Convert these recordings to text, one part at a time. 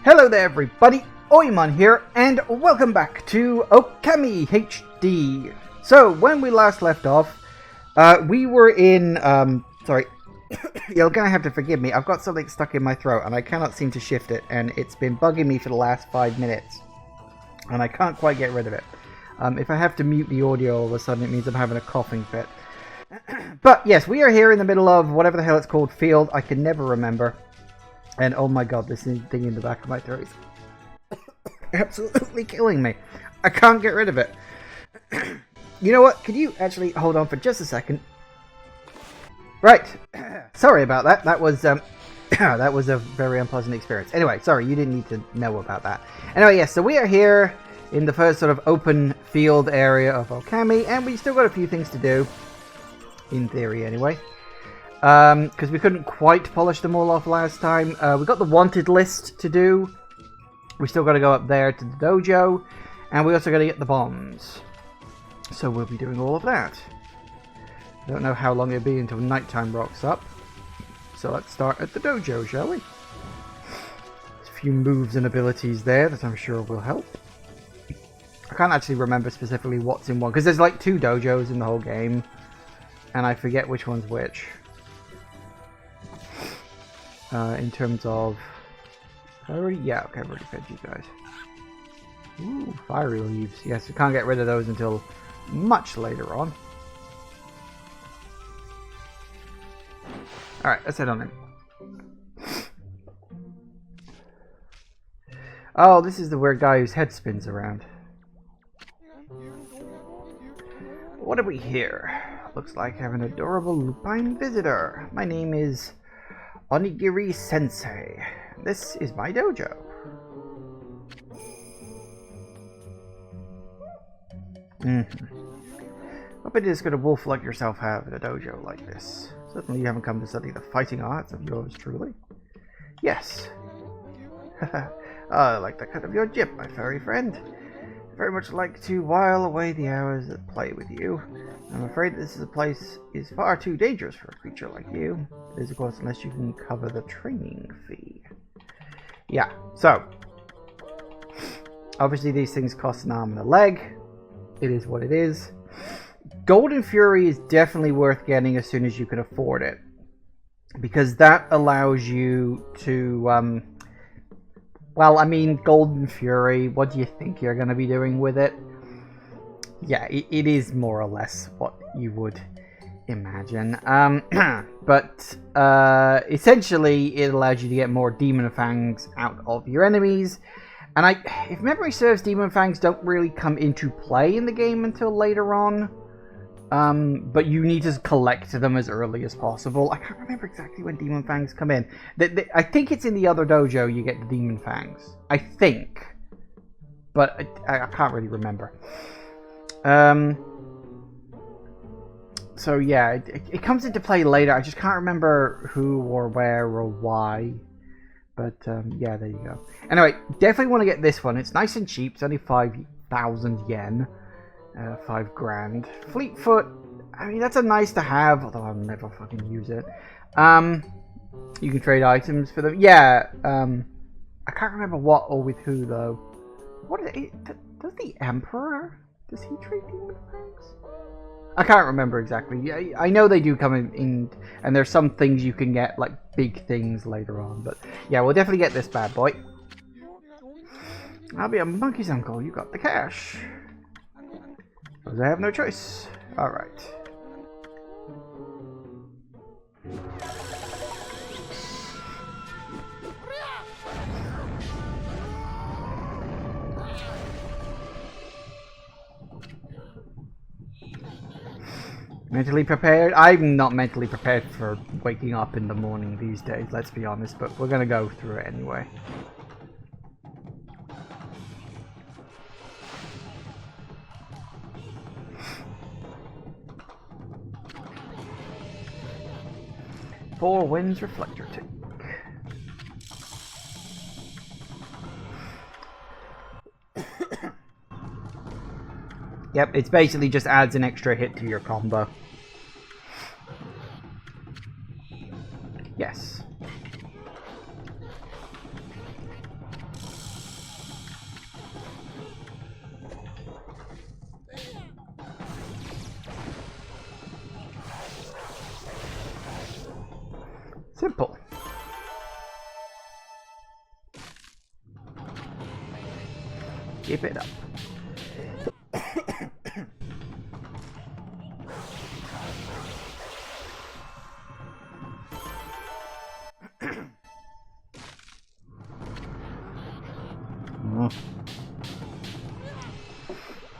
Hello there everybody, Ōkami here, and welcome back to Ōkami HD. So, when we last left off, we were in, sorry, you're gonna have to forgive me, I've got something stuck in my throat and I cannot seem to shift it, and it's been bugging me for the last 5 minutes, and I can't quite get rid of it. If I have to mute the audio all of a sudden, it means I'm having a coughing fit. But yes, we are here in the middle of whatever the hell it's called, field, I can never remember. And oh my god, this thing in the back of my throat is absolutely killing me. I can't get rid of it. You know what? Could you actually hold on for just a second? Right. Sorry about that. That was that was a very unpleasant experience. Anyway, sorry, you didn't need to know about that. Anyway, yes, so we are here in the first sort of open field area of Ōkami, and we still got a few things to do. In theory, anyway. Because we couldn't quite polish them all off last time. We got the wanted list to do. We still got to go up there to the dojo. And we also got to get the bombs. So we'll be doing all of that. I don't know how long it'll be until nighttime rocks up. So let's start at the dojo, shall we? There's a few moves and abilities there that I'm sure will help. I can't actually remember specifically what's in one. Because there's like 2 dojos in the whole game. And I forget which one's which. In terms of... I've already fed you guys. Ooh, fiery leaves. Yes, we can't get rid of those until much later on. Alright, let's head on in. Oh, this is the weird guy whose head spins around. What have we here? Looks like I have an adorable lupine visitor. My name is Onigiri Sensei. This is my dojo. What business could a wolf like yourself have in a dojo like this? Certainly you haven't come to study the fighting arts of yours truly. Yes. I like the cut of your jib, my furry friend. I very much like to while away the hours at play with you. I'm afraid this place is far too dangerous for a creature like you. It is, of course, unless you can cover the training fee. Yeah, so obviously these things cost an arm and a leg. It is what it is. Golden Fury is definitely worth getting as soon as you can afford it, because that allows you to well, I mean, Golden Fury, what do you think you're going to be doing with it? Yeah, it is more or less what you would imagine. But essentially, it allows you to get more Demon Fangs out of your enemies. And if memory serves, Demon Fangs don't really come into play in the game until later on. But you need to collect them as early as possible. I can't remember exactly when Demon Fangs come in. I think it's in the other dojo you get the Demon Fangs. I think. But I can't really remember. So yeah, it comes into play later. I just can't remember who or where or why. But yeah, there you go. Anyway, definitely want to get this one. It's nice and cheap. It's only 5,000 yen. 5 grand. Fleetfoot, I mean, that's a nice to have, although I'll never fucking use it. You can trade items for them. Yeah, I can't remember what or with who, though. What is it? Does the Emperor, does he trade Demon Fangs? I can't remember exactly. Yeah, I know they do come in, and there's some things you can get, like big things later on. But yeah, we'll definitely get this bad boy. I'll be a monkey's uncle. You got the cash. Because I have no choice. Alright. Mentally prepared? I'm not mentally prepared for waking up in the morning these days, let's be honest, but we're gonna go through it anyway. Four Winds Reflector Tank. Yep, it's basically just adds an extra hit to your combo. Yes. Simple. Keep it up.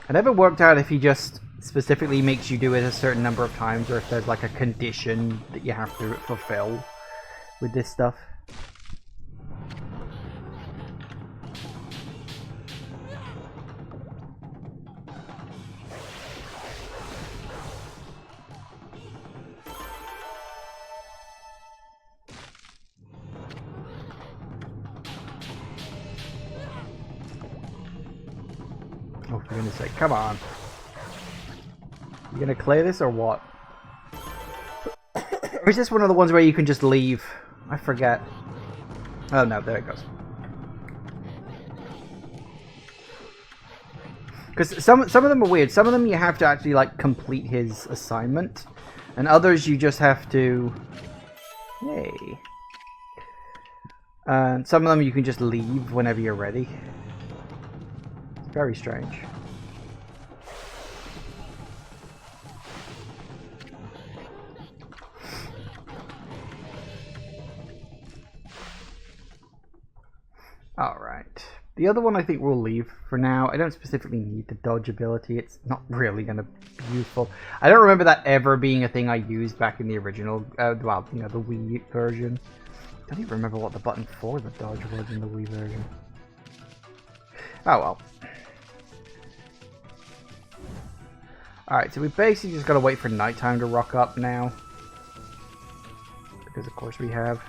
I never worked out if he just specifically makes you do it a certain number of times, or if there's like a condition that you have to fulfill with this stuff. Oh, for goodness sake, come on. You gonna clear this or what? Or is this one of the ones where you can just leave? I forget. Oh no, there it goes. Because some of them are weird. Some of them you have to actually like complete his assignment, and others you just have to. Yay. Some of them you can just leave whenever you're ready. It's very strange. Alright. The other one I think we'll leave for now. I don't specifically need the dodge ability. It's not really going to be useful. I don't remember that ever being a thing I used back in the original, well, you know, the Wii version. I don't even remember what the button for the dodge was in the Wii version. Oh well. Alright, so we basically just got to wait for nighttime to rock up now. Because of course we have.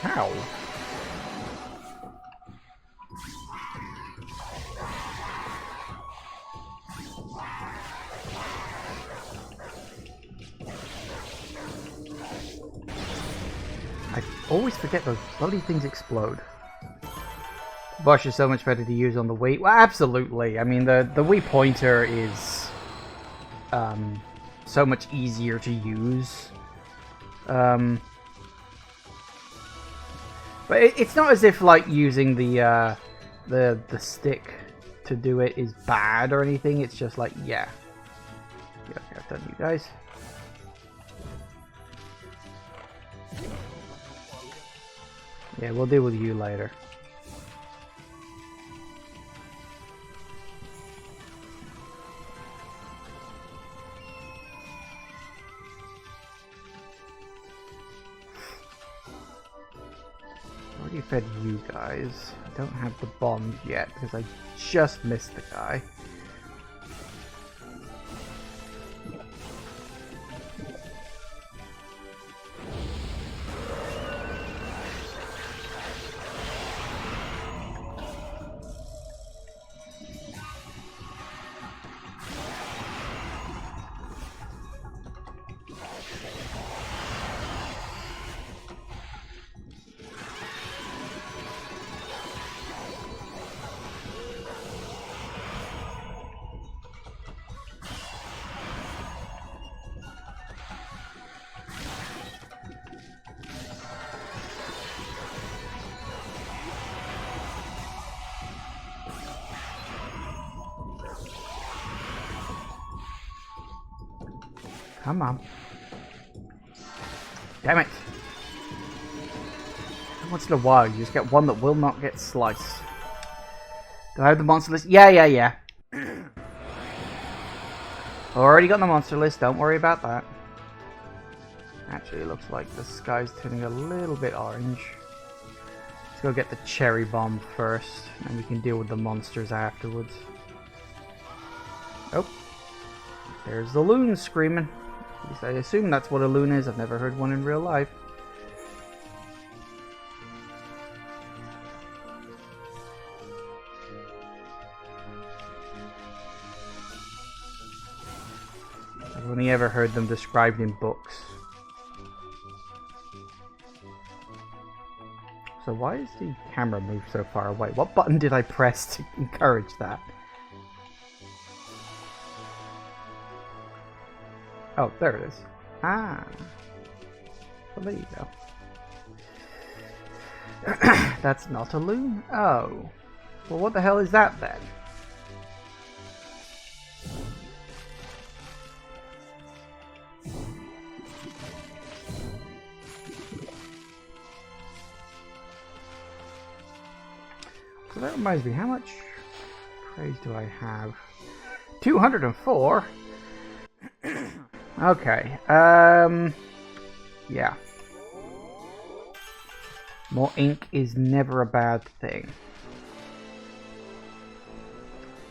How? I always forget those bloody things explode. Bush is so much better to use on the Wii. Well, absolutely. I mean, the Wii pointer is so much easier to use. But it's not as if like using the stick to do it is bad or anything. It's just like, yeah. Yeah, I've done you guys. Yeah, we'll deal with you later. Already fed you guys. I don't have the bombs yet because I just missed the guy. Come on. Damn it. Once in a while, you just get one that will not get sliced. Do I have the monster list? Yeah. Already got the monster list, don't worry about that. Actually, it looks like the sky's turning a little bit orange. Let's go get the cherry bomb first, and we can deal with the monsters afterwards. Oh. There's the loon screaming. At least I assume that's what a loon is. I've never heard one in real life. I've only ever heard them described in books. So why is the camera moved so far away? What button did I press to encourage that? Oh, there it is. Ah. Well, there you go. That's not a loon? Oh. Well, what the hell is that then? So that reminds me, how much praise do I have? 204? Okay, yeah. More ink is never a bad thing.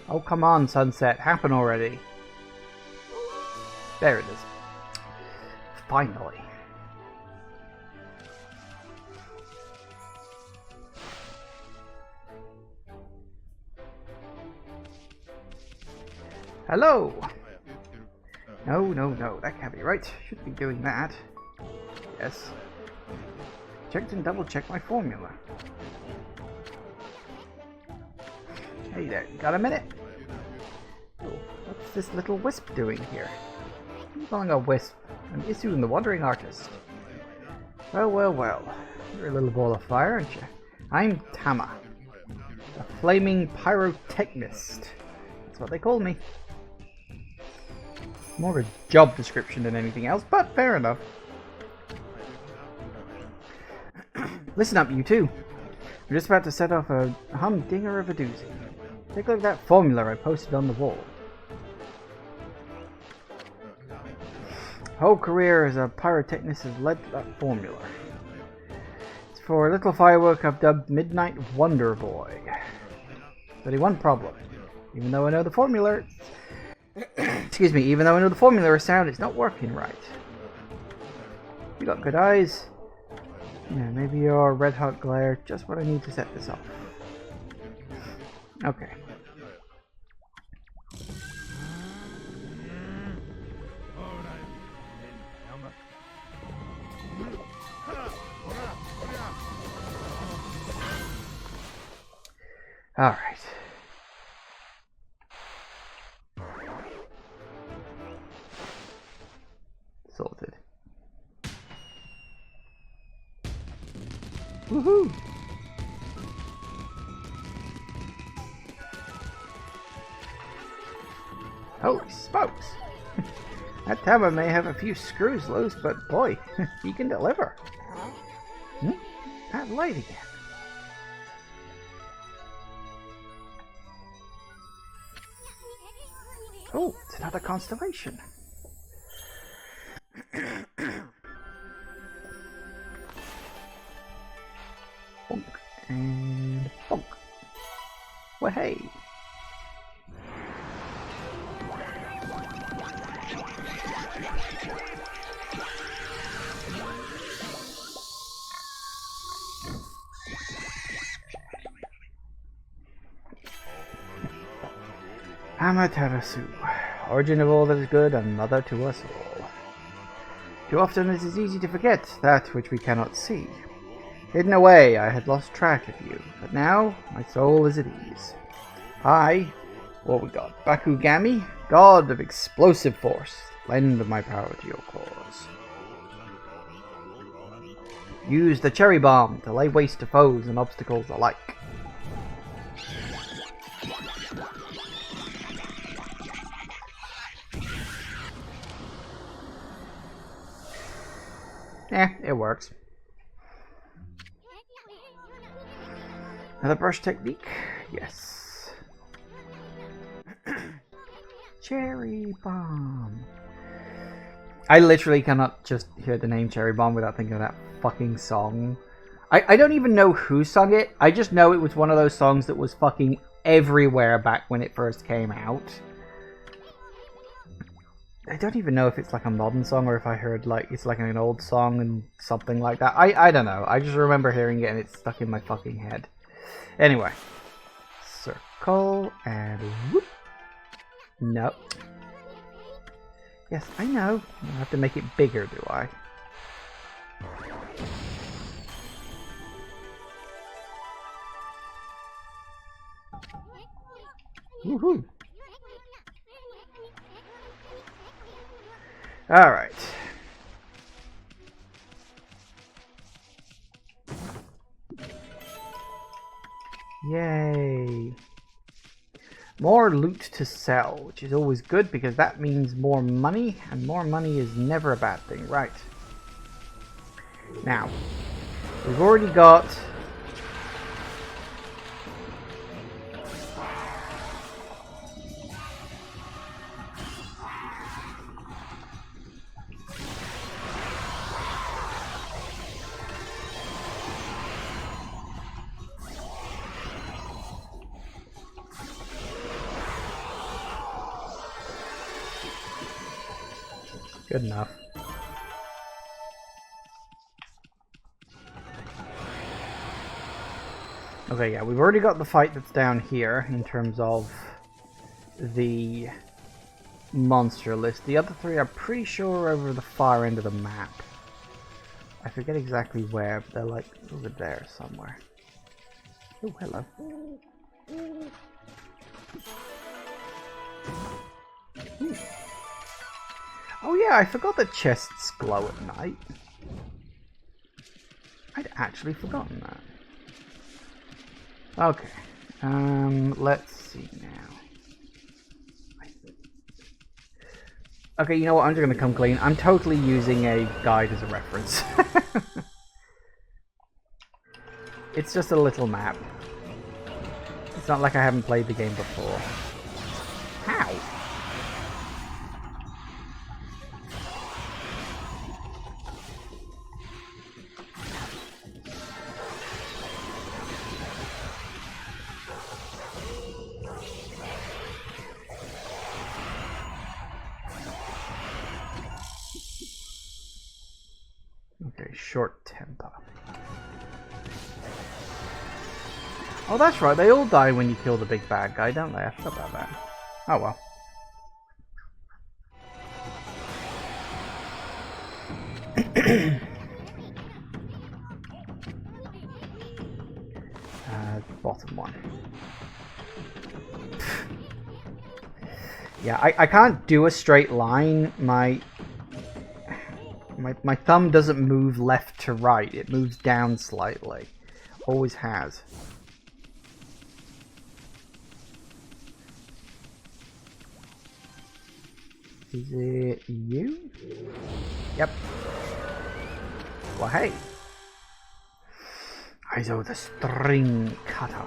Oh, come on, sunset, happen already. There it is. Finally. Hello! No, that can't be right. Should be doing that. Yes. Checked and double checked my formula. Hey there, got a minute? Oh, what's this little wisp doing here? I'm calling a wisp. An issue in the Wandering Artist. Well. You're a little ball of fire, aren't you? I'm Tama. A flaming pyrotechnist. That's what they call me. More of a job description than anything else, but fair enough. Listen up, you two. We're just about to set off a humdinger of a doozy. Take a look at that formula I posted on the wall. Whole career as a pyrotechnist has led to that formula. It's for a little firework I've dubbed Midnight Wonder Boy. There's only one problem. Even though I know the formula, excuse me, even though I know the formula is sound, it's not working right. You got good eyes. Yeah, maybe your red hot glare, just what I need to set this off. Okay. Alright. Sorted. Woohoo! Holy smokes! That Tama may have a few screws loose, but boy, he can deliver. That light again. Oh, it's another constellation. Bonk and bonk. Well, hey. Amaterasu, origin of all that is good and mother to us all. Too often it is easy to forget that which we cannot see. Hidden away, I had lost track of you, but now my soul is at ease. I, what we got, Ōkami, god of explosive force, lend my power to your cause. Use the cherry bomb to lay waste to foes and obstacles alike. It works. Another brush technique? Yes. Cherry bomb. I literally cannot just hear the name Cherry Bomb without thinking of that fucking song. I don't even know who sung it. I just know it was one of those songs that was fucking everywhere back when it first came out. I don't even know if it's like a modern song or if I heard like it's like an old song and something like that. I don't know. I just remember hearing it and it's stuck in my fucking head. Anyway. Circle and whoop. No. Yes, I know. I have to make it bigger, do I? Woohoo! Alright. Yay! More loot to sell, which is always good because that means more money, and more money is never a bad thing. Right. Now, we've already got... Good enough. Okay, yeah, we've already got the fight that's down here in terms of the monster list. The other three are pretty sure over the far end of the map. I forget exactly where, but they're like over there somewhere. Oh, hello. Oh yeah, I forgot that chests glow at night. I'd actually forgotten that. Okay, let's see now. Okay, you know what, I'm just gonna come clean. I'm totally using a guide as a reference. It's just a little map. It's not like I haven't played the game before. How? Okay, short temper. Oh, that's right. They all die when you kill the big bad guy, don't they? I forgot about that. Oh well. Bottom one. Yeah, I can't do a straight line. My thumb doesn't move left to right. It moves down slightly. Always has. Is it you? Yep. Well, hey. I saw the string cutter.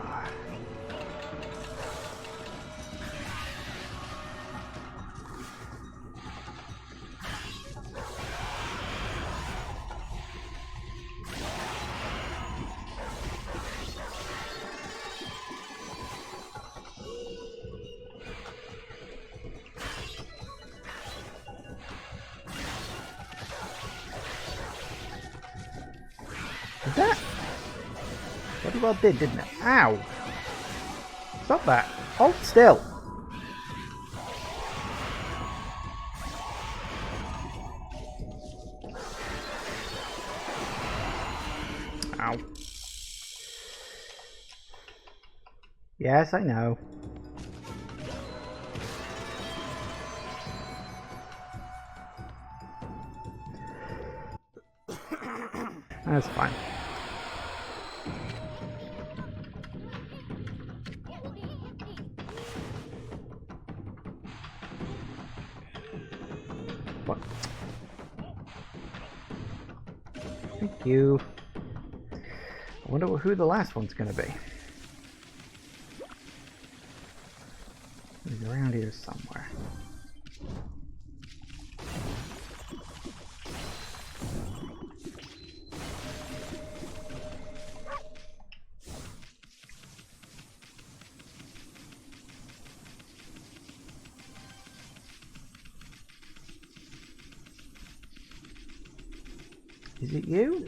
That bloody well did, didn't it? Ow! Stop that! Hold still! Ow. Yes, I know. That's fine. What? Thank you. I wonder who the last one's gonna be. He's around here somewhere. Is it you?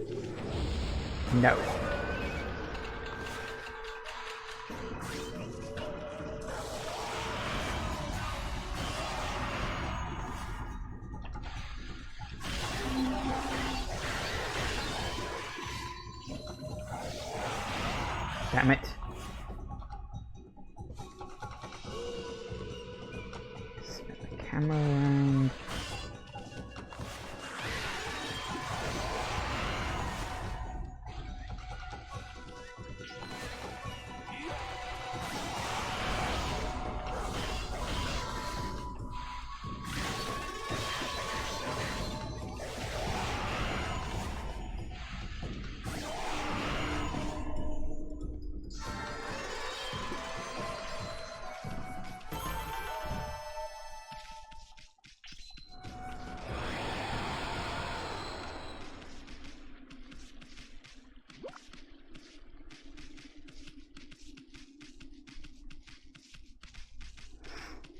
No. Damn it. Spin the camera around.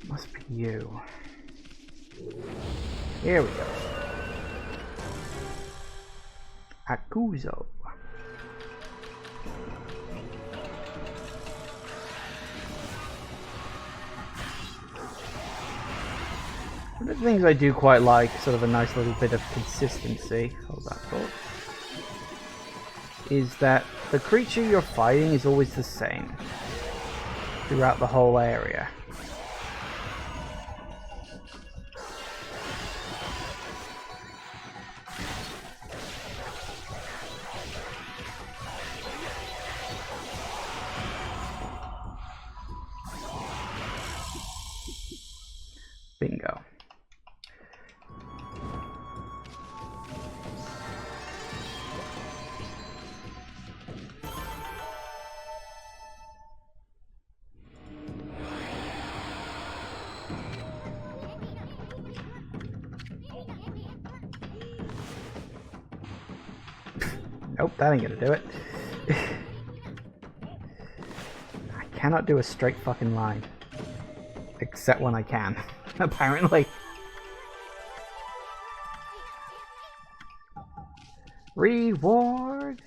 Must be you. Here we go. Akuzo. One of the things I do quite like, sort of a nice little bit of consistency, hold that thought, is that the creature you're fighting is always the same throughout the whole area. Bingo. Nope, that ain't gonna do it. I cannot do a straight fucking line. Except when I can, apparently. Reward!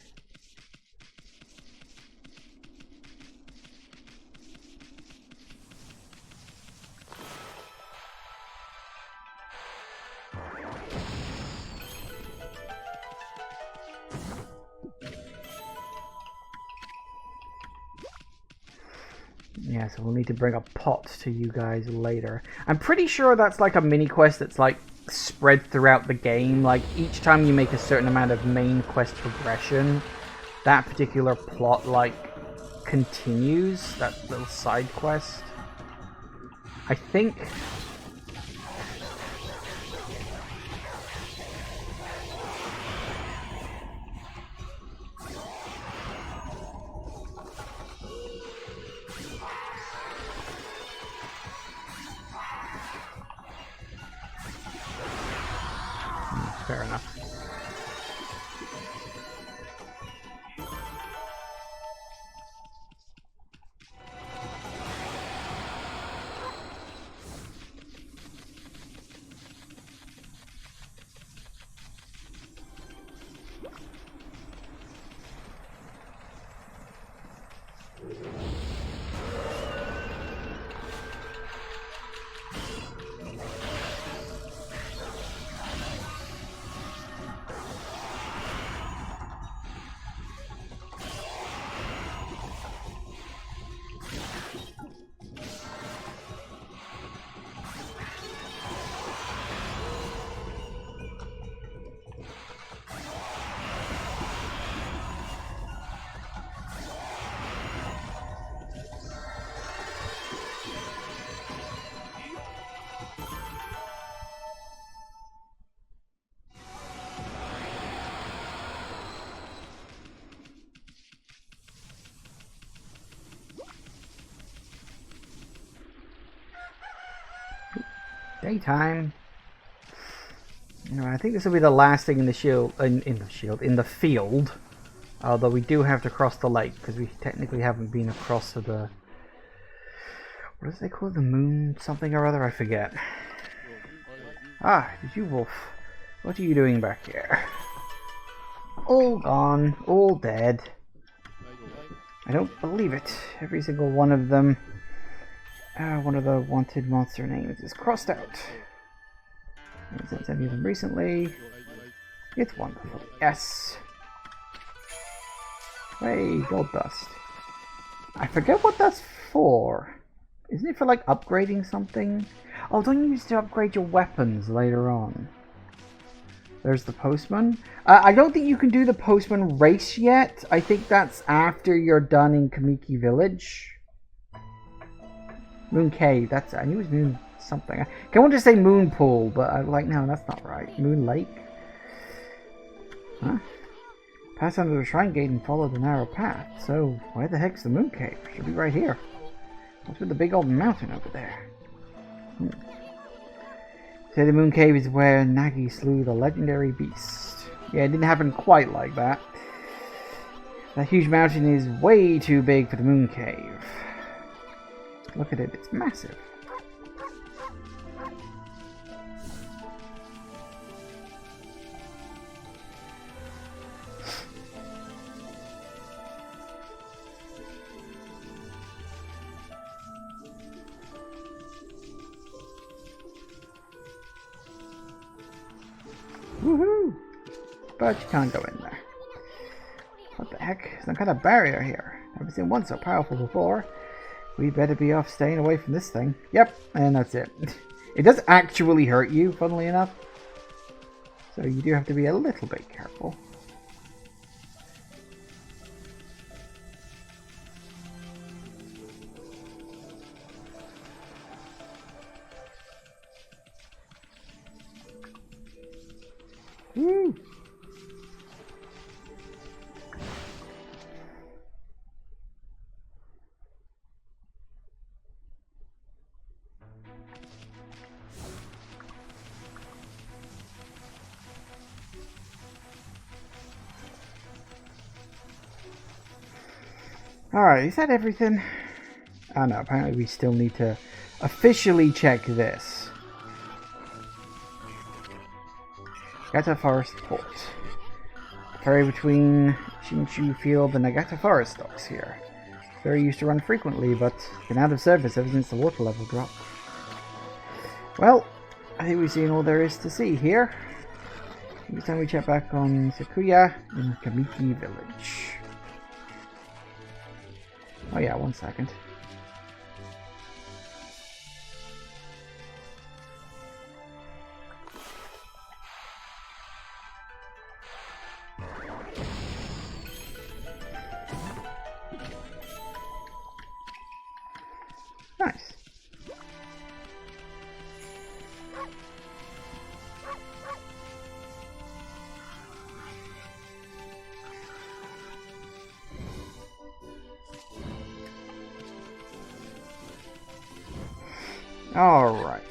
Yeah, so we'll need to bring a pot to you guys later. I'm pretty sure that's like a mini quest that's like spread throughout the game. Like each time you make a certain amount of main quest progression, that particular plot like continues, that little side quest. I think. Fair enough. Daytime. I think this will be the last thing in the in the field. Although we do have to cross the lake because we technically haven't been across to the. What do they call it? The moon something or other? I forget. Ah, did you wolf? What are you doing back here? All gone. All dead. I don't believe it. Every single one of them. One of the wanted monster names is crossed out. Haven't sent any of them recently. It's wonderful. Yes. Hey, gold dust. I forget what that's for. Isn't it for like upgrading something? Oh, don't you use it to upgrade your weapons later on? There's the postman. I don't think you can do the postman race yet. I think that's after you're done in Kamiki Village. Moon Cave. That's, I knew it was Moon something. I can't want to say Moon Pool, but I'm like, no, that's not right. Moon Lake. Huh? Pass under the shrine gate and follow the narrow path. So, where the heck's the Moon Cave? Should be right here. What's with the big old mountain over there? Say the Moon Cave is where Nagi slew the legendary beast. Yeah, it didn't happen quite like that. That huge mountain is way too big for the Moon Cave. Look at it, it's massive. Woohoo! But you can't go in there. What the heck? Some kind of barrier here. Never seen one so powerful before. We better be off staying away from this thing. Yep, and that's it. It does actually hurt you, funnily enough. So you do have to be a little bit careful. Woo! Alright, is that everything? Oh no, apparently we still need to officially check this. Nagata Forest Port. The ferry between Shinshu Field and Nagata Forest docks here. The ferry used to run frequently, but been out of service ever since the water level dropped. Well, I think we've seen all there is to see here. Next time we check back on Sakuya in Kamiki Village. Oh yeah, 1 second. Nice. All right.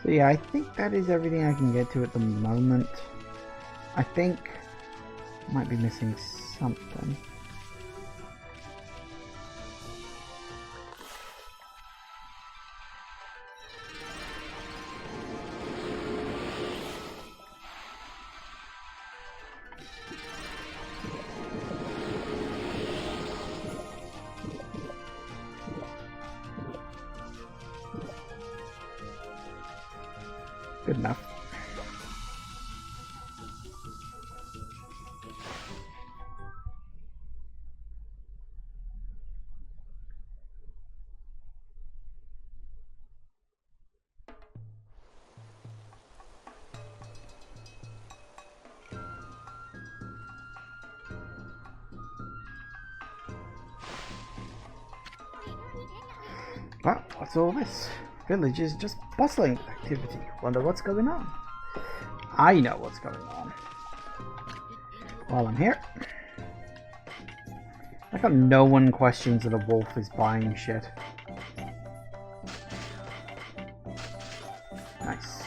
So yeah, I think that is everything I can get to at the moment. I think I might be missing something. Good enough. Well, what's all this? Village is just bustling with activity. Wonder what's going on. I know what's going on. While I'm here. Like how no one questions that a wolf is buying shit. Nice.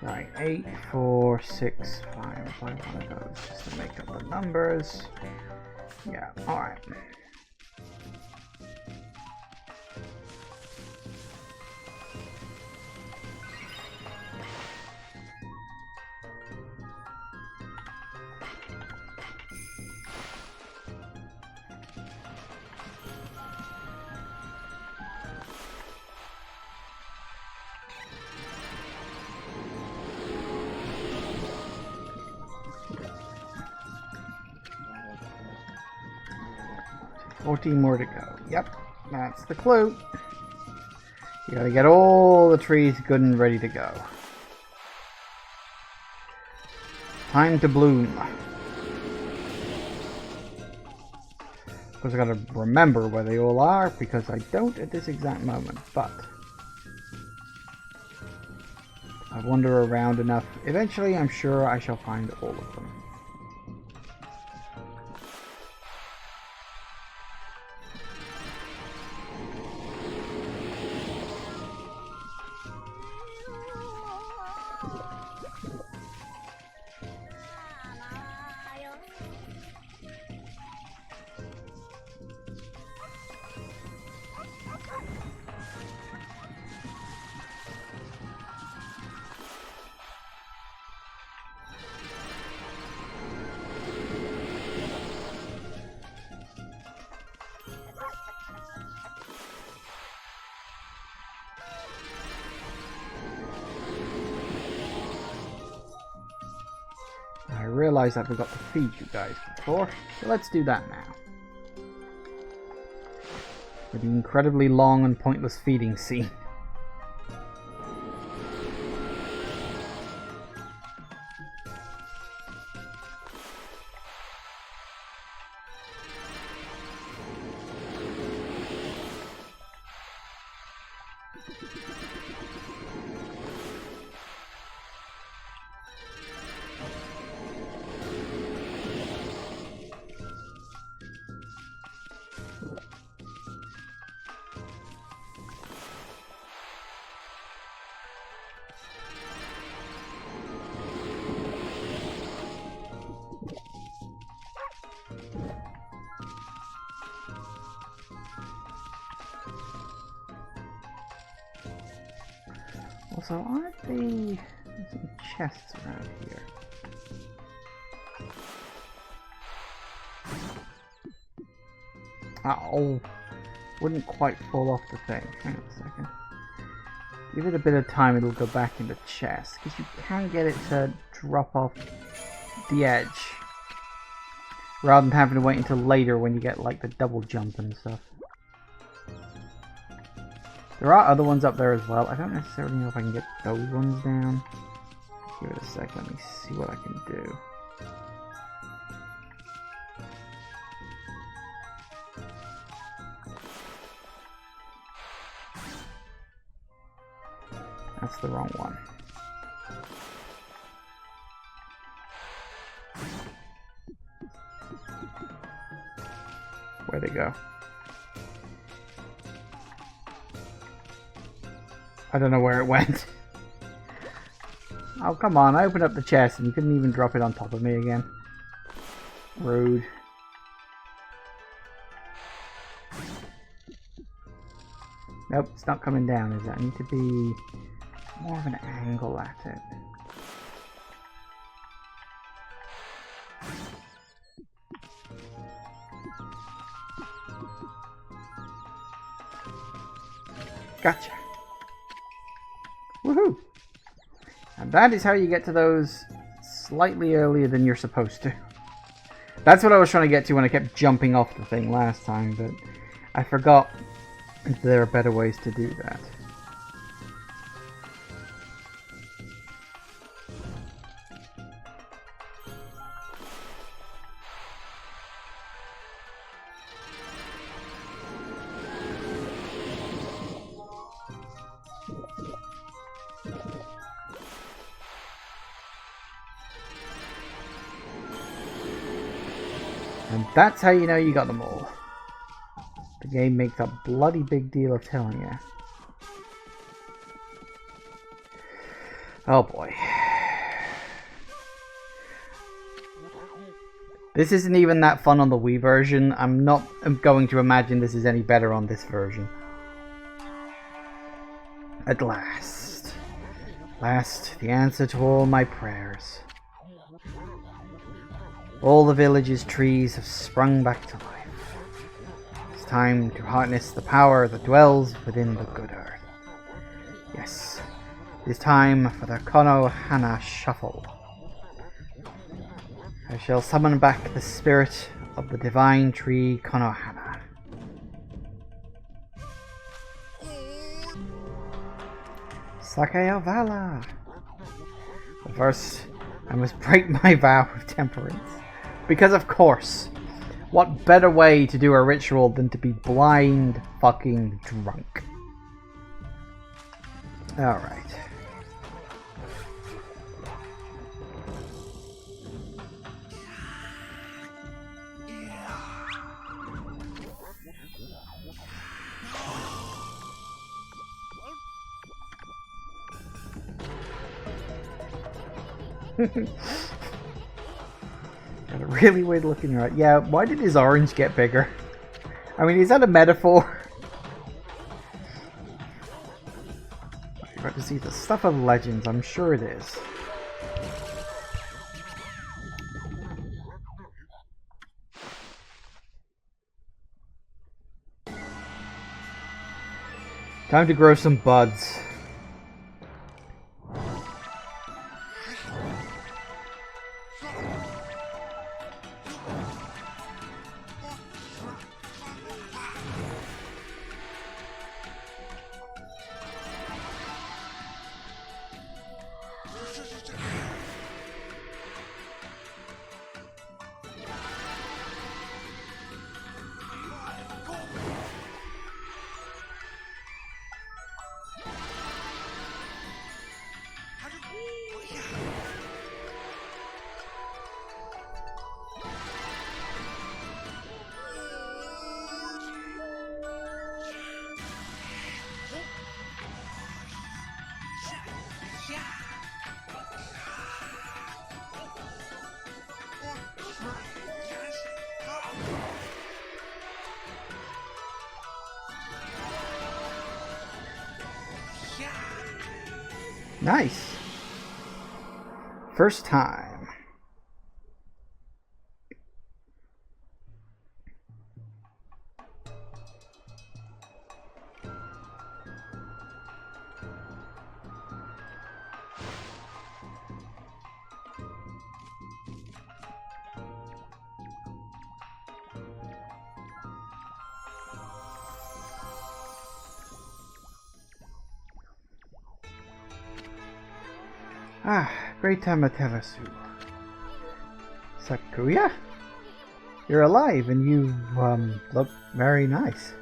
Right, 8, 4, 6, 5. Buy one of those just to make up the numbers. Yeah, alright. $14 more to go. Yep, that's the clue. You gotta get all the trees good and ready to go. Time to bloom. Of course I gotta remember where they all are, because I don't at this exact moment, but I wander around enough. Eventually I'm sure I shall find all of them. I realize I forgot to feed you guys before, so let's do that now. For the incredibly long and pointless feeding scene. Also, aren't there's some chests around here? Oh, wouldn't quite fall off the thing. Hang on a second. Give it a bit of time, it'll go back in the chest, because you can get it to drop off the edge, rather than having to wait until later when you get like the double jump and stuff. There are other ones up there as well. I don't necessarily know if I can get those ones down. Give it a sec, let me see what I can do. That's the wrong one. Where'd it go? I don't know where it went. Oh, come on. I opened up the chest and you couldn't even drop it on top of me again. Rude. Nope, it's not coming down, is it? I need to be more of an angle at it. Gotcha. Woohoo! And that is how you get to those slightly earlier than you're supposed to. That's what I was trying to get to when I kept jumping off the thing last time, but I forgot there are better ways to do that. And that's how you know you got them all. The game makes a bloody big deal of telling you. Oh boy. This isn't even that fun on the Wii version. I'm not going to imagine this is any better on this version. At last. Last, the answer to all my prayers. All the village's trees have sprung back to life. It's time to harness the power that dwells within the good earth. Yes, it is time for the Konohana Shuffle. I shall summon back the spirit of the divine tree Konohana. Sakeovala! But first, I must break my vow of temperance. Because of course, what better way to do a ritual than to be blind fucking drunk? Alright. Got a really weird looking right. Yeah, why did his orange get bigger? I mean, is that a metaphor? You're about to see the stuff of legends, I'm sure it is. Time to grow some buds. Nice. First time. Ah, great Amaterasu. Sakuya? You're alive and you, look very nice.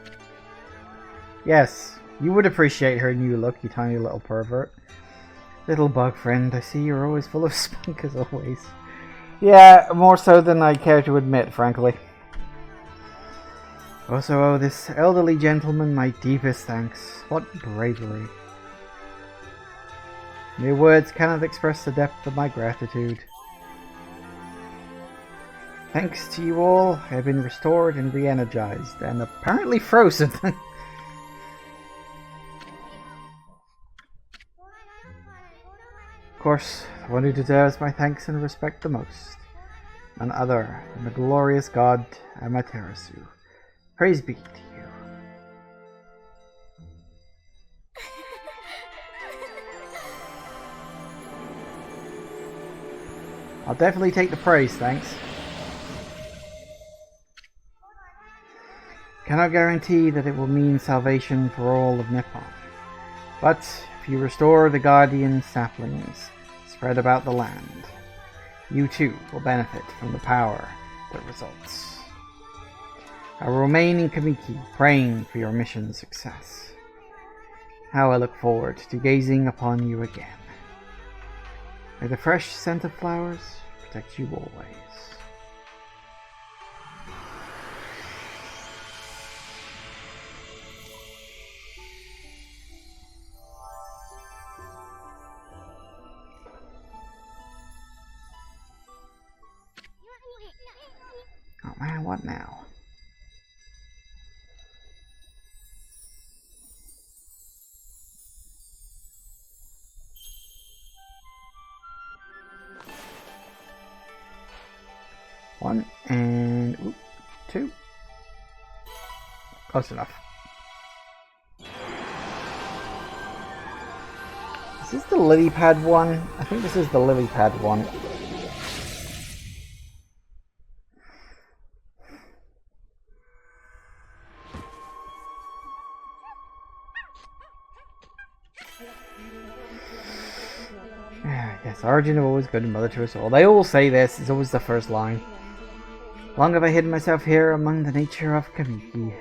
Yes, you would appreciate her new look, you tiny little pervert. Little bug friend, I see you're always full of spunk as always. Yeah, more so than I care to admit, frankly. Also owe this elderly gentleman my deepest thanks. What bravery. Mere words cannot express the depth of my gratitude. Thanks to you all, I have been restored and re-energized, and apparently frozen. Of course, the one who deserves my thanks and respect the most. None other than the glorious god Amaterasu. Praise be to you. I'll definitely take the praise, thanks. Cannot guarantee that it will mean salvation for all of Nippon. But if you restore the guardian saplings spread about the land, you too will benefit from the power that results. I will remain in Kamiki, praying for your mission's success. How I look forward to gazing upon you again. May the fresh scent of flowers protect you always. What now? One and two. Close enough. Is this the lily pad one? I think this is the lily pad one. Yes, origin of always good and mother to us all. They all say this. It's always the first line. Long have I hidden myself here among the nature of Ōkami.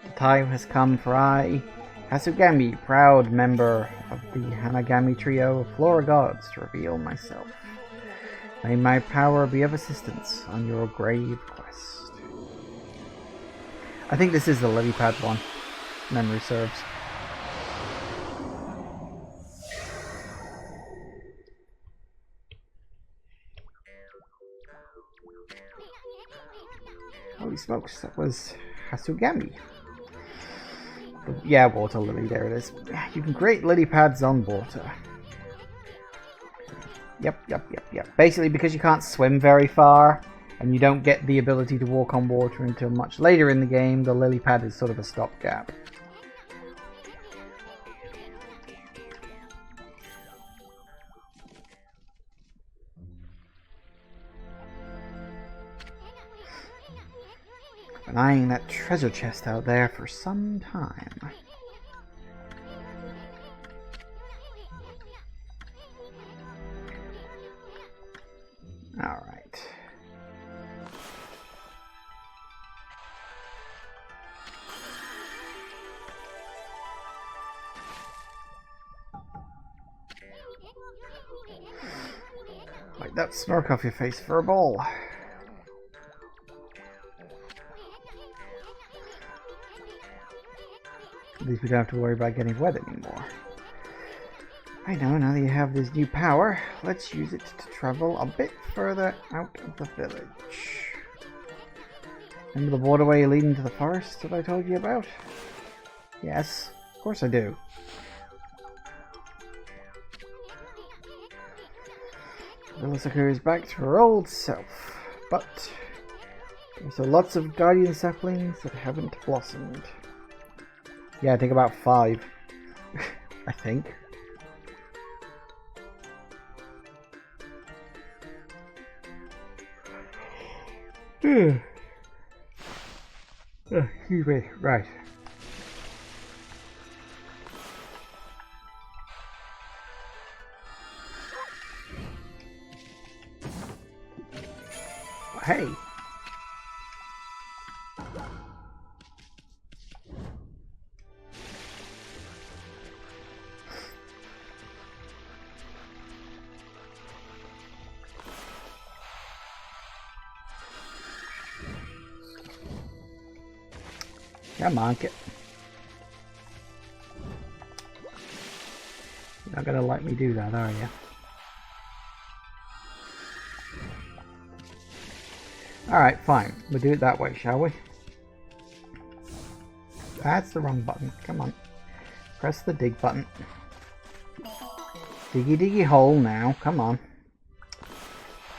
The time has come for I, Hasugami, proud member of the Hanagami trio of Flora gods, to reveal myself. May my power be of assistance on your grave quest. I think this is the lily pad one. Memory serves. Holy smokes, that was Hasugami. Yeah, water lily, there it is. You can create lily pads on water. Yep. Basically, because you can't swim very far, and you don't get the ability to walk on water until much later in the game, the lily pad is sort of a stopgap. Been eyeing that treasure chest out there for some time. Alright. Like that smirk off your face for a ball. At least we don't have to worry about getting wet anymore. I know, now that you have this new power, let's use it to travel a bit further out of the village. Remember the waterway leading to the forest that I told you about? Yes, of course I do. Villasaka is back to her old self, but there's lots of guardian saplings that haven't blossomed. Yeah, I think about 5. I think. Excuse me. Right. Hey. Come on, get. You're not gonna let me do that, are you? Alright, fine. We'll do it that way, shall we? That's the wrong button. Come on. Press the dig button. Diggy diggy hole now. Come on.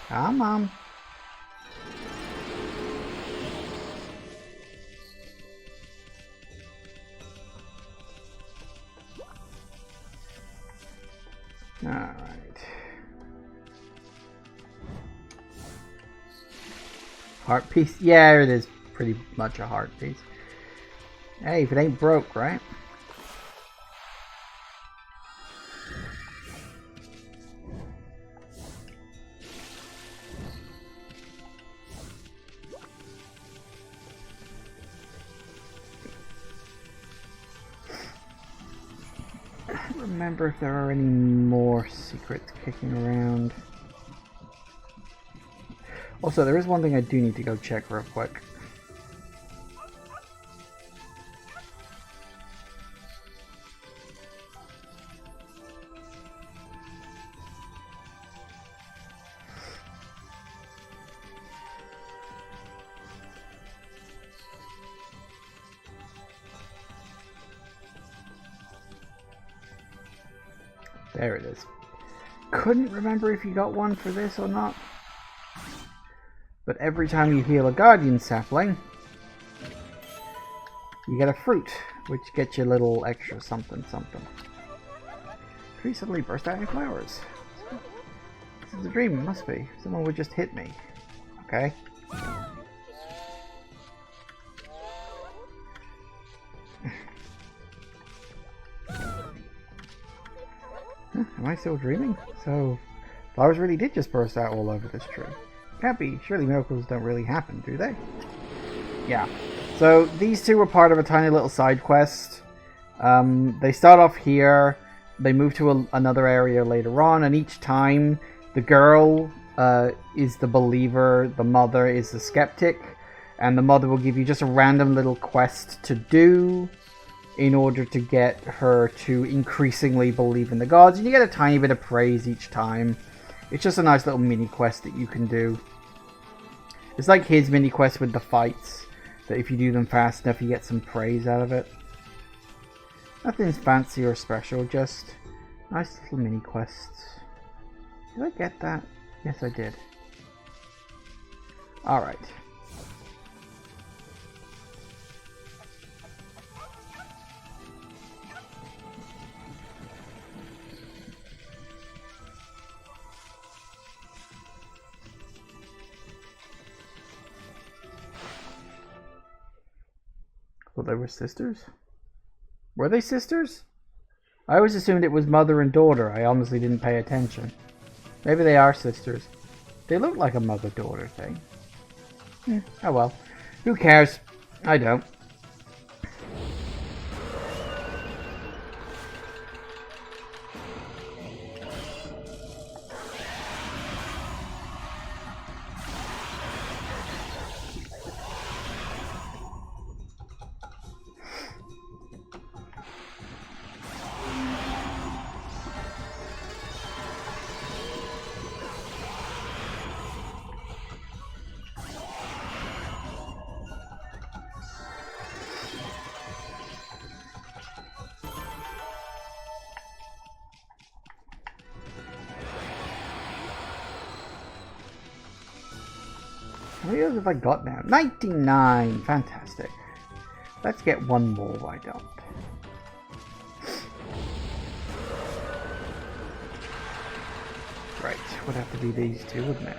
Come on. Alright. Heart piece? Yeah, it is pretty much a heart piece. Hey, if it ain't broke, right? I don't remember if there are any more secrets kicking around. Also, there is one thing I do need to go check real quick. There it is. Couldn't remember if you got one for this or not. But every time you heal a guardian sapling, you get a fruit, which gets you a little extra something something. Tree suddenly burst out in flowers. This is a dream, it must be. Someone would just hit me. Okay. Am I still dreaming? So, flowers really did just burst out all over this tree. Can't be. Surely miracles don't really happen, do they? Yeah. So, these two were part of a tiny little side quest. They start off here. They move to another area later on, and each time the girl is the believer, the mother is the skeptic, and the mother will give you just a random little quest to do in order to get her to increasingly believe in the gods, and you get a tiny bit of praise each time. It's just a nice little mini quest that you can do. It's like his mini quest with the fights, that if you do them fast enough you get some praise out of it. Nothing's fancy or special, just nice little mini quests. Did I get that? Yes, I did. Alright. Well, they were sisters? Were they sisters? I always assumed it was mother and daughter. I honestly didn't pay attention. Maybe they are sisters. They look like a mother-daughter thing. Oh well. Who cares? I don't. How many have I got now? 99! Fantastic. Let's get one more, why don't? Right, would have to be these two, wouldn't it?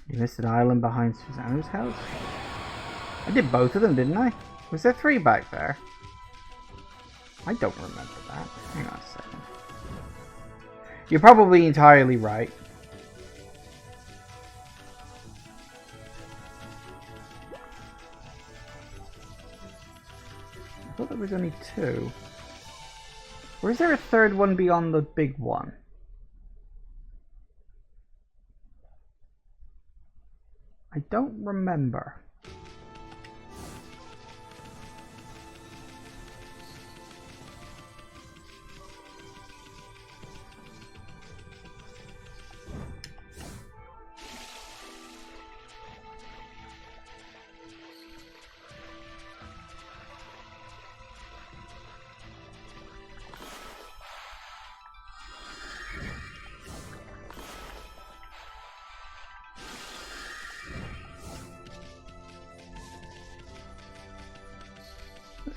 You missed an island behind Susanna's house? I did both of them, didn't I? Was there 3 back there? I don't remember that. Hang on a second. You're probably entirely right. I thought there was only 2. Or is there a 3rd one beyond the big one? I don't remember.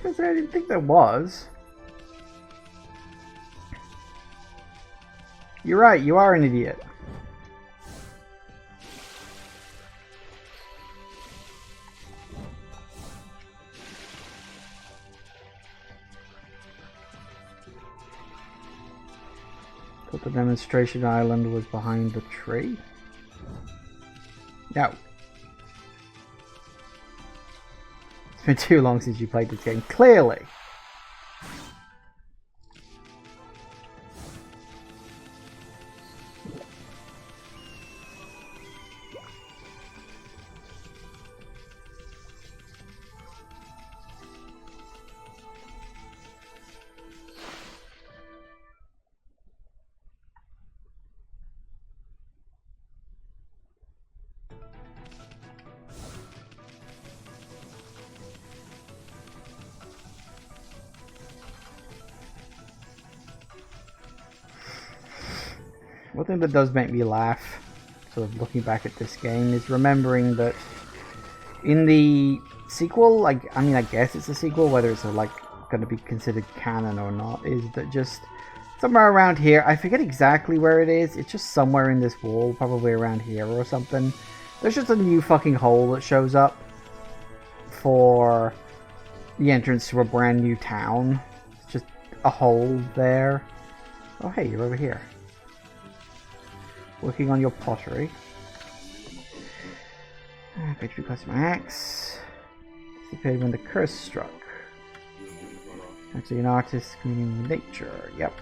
I didn't think there was. You're right, you are an idiot. Thought the demonstration island was behind the tree. No. It's been too long since you played this game, clearly. One thing that does make me laugh, sort of looking back at this game, is remembering that in the sequel, I guess it's a sequel, whether it's going to be considered canon or not, is that just somewhere around here, I forget exactly where it is, it's just somewhere in this wall, probably around here or something. There's just a new fucking hole that shows up for the entrance to a brand new town. It's just a hole there. Oh hey, you're over here. Working on your pottery. Victory cost my axe. Disappeared when the curse struck. Actually, an artist communing with nature. Yep.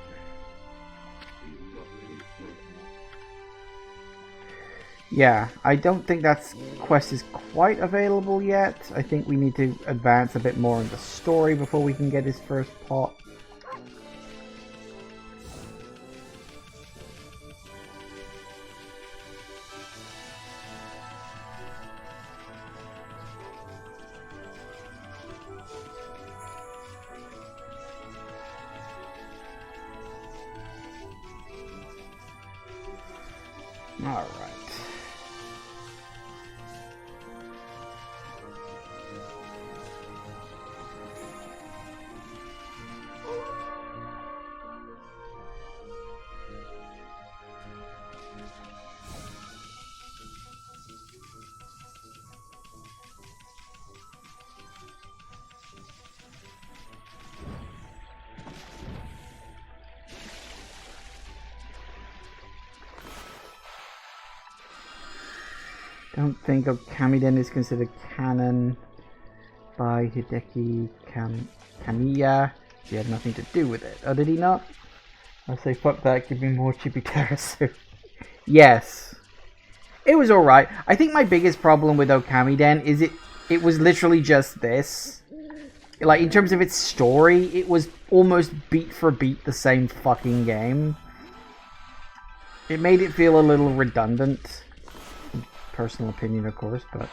Yeah, I don't think that quest is quite available yet. I think we need to advance a bit more in the story before we can get his first pot. Alright. Don't think Ōkami is considered canon by Hideki Kamiya. He had nothing to do with it. Oh, did he not? I'll say fuck that, give me more Chibitarasu. Yes. It was alright. I think my biggest problem with Ōkami is it was literally just this. Like, in terms of its story, it was almost beat for beat the same fucking game. It made it feel a little redundant. Personal opinion, of course, but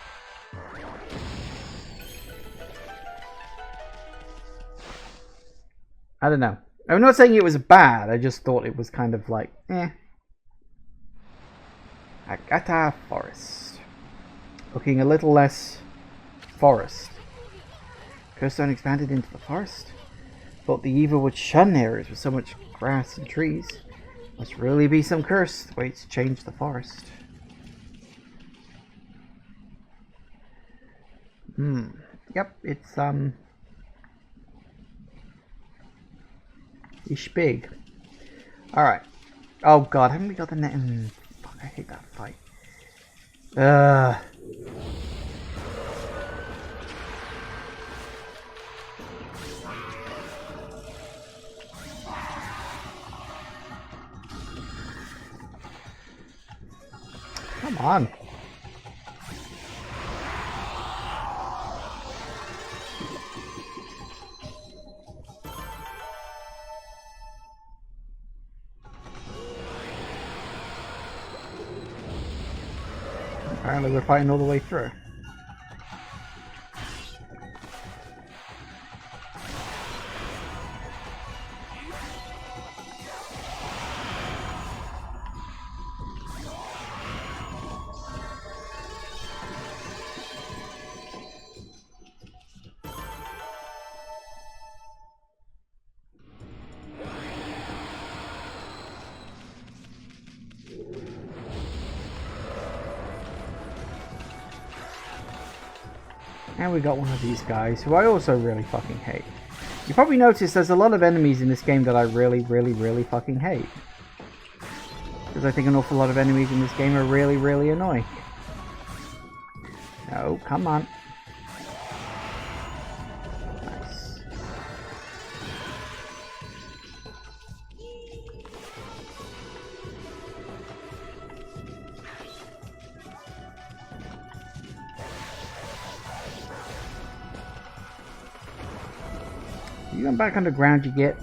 I don't know. I'm not saying it was bad, I just thought it was kind of like, eh. Agata Forest. Looking a little less forest. Cursestone expanded into the forest. Thought the evil would shun areas with so much grass and trees. Must really be some curse, the way it's changed the forest. Yep, it's big. Alright. Oh god, haven't we got the net? Fuck, I hate that fight. Come on. Apparently we're fighting all the way through. And we got one of these guys, who I also really fucking hate. You probably noticed there's a lot of enemies in this game that I really, really, really fucking hate. Because I think an awful lot of enemies in this game are really, really annoying. No, come on. Nice. You going back underground, you get.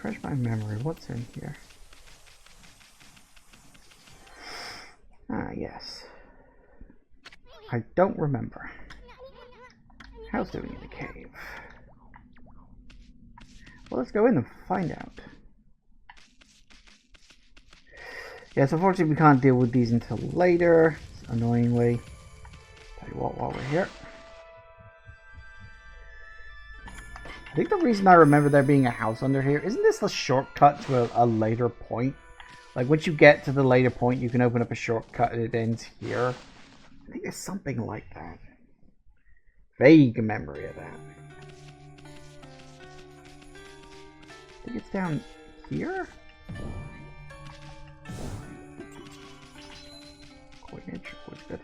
Refresh my memory. What's in here? Ah, yes. I don't remember. How's doing in the cave? Well, let's go in and find out. Yes, unfortunately we can't deal with these until later, annoyingly. Tell you what, while we're here. I think the reason I remember there being a house under here, isn't this a shortcut to a later point? Like, once you get to the later point, you can open up a shortcut and it ends here. I think there's something like that. Vague memory of that. I think it's down here? Coordinate was good.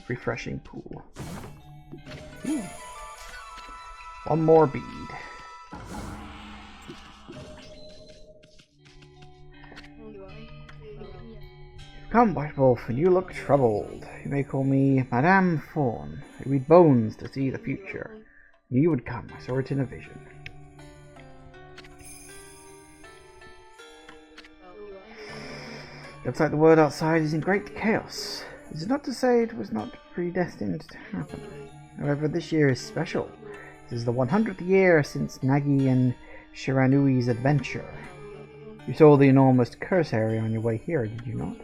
Refreshing pool. Ooh. One more bead. Come, White Wolf, and you look troubled. You may call me Madame Fawn. I read bones to see the future. Knew you would come. I saw it in a vision. Looks like the world outside is in great chaos. This is not to say it was not predestined to happen. However, this year is special. This is the 100th year since Nagi and Shiranui's adventure. You saw the enormous curse area on your way here, did you not?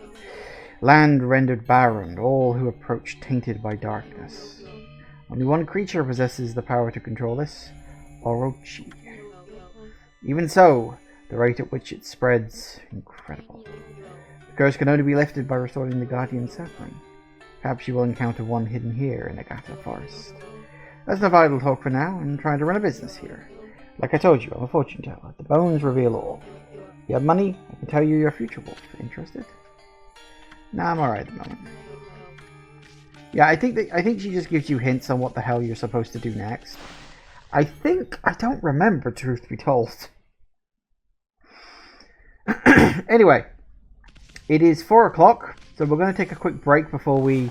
Land rendered barren, all who approach tainted by darkness. Only one creature possesses the power to control this, Orochi. Even so, the rate at which it spreads, incredible. The curse can only be lifted by restoring the guardian sapling. Perhaps you will encounter one hidden here in Agata Forest. That's enough idle talk for now. I'm trying to run a business here. Like I told you, I'm a fortune teller. The bones reveal all. You have money? I can tell you your future, Wolf. Interested? Nah, I'm alright at the moment. Yeah, I think she just gives you hints on what the hell you're supposed to do next. I don't remember, truth be told. Anyway. It is 4 o'clock, so we're going to take a quick break before we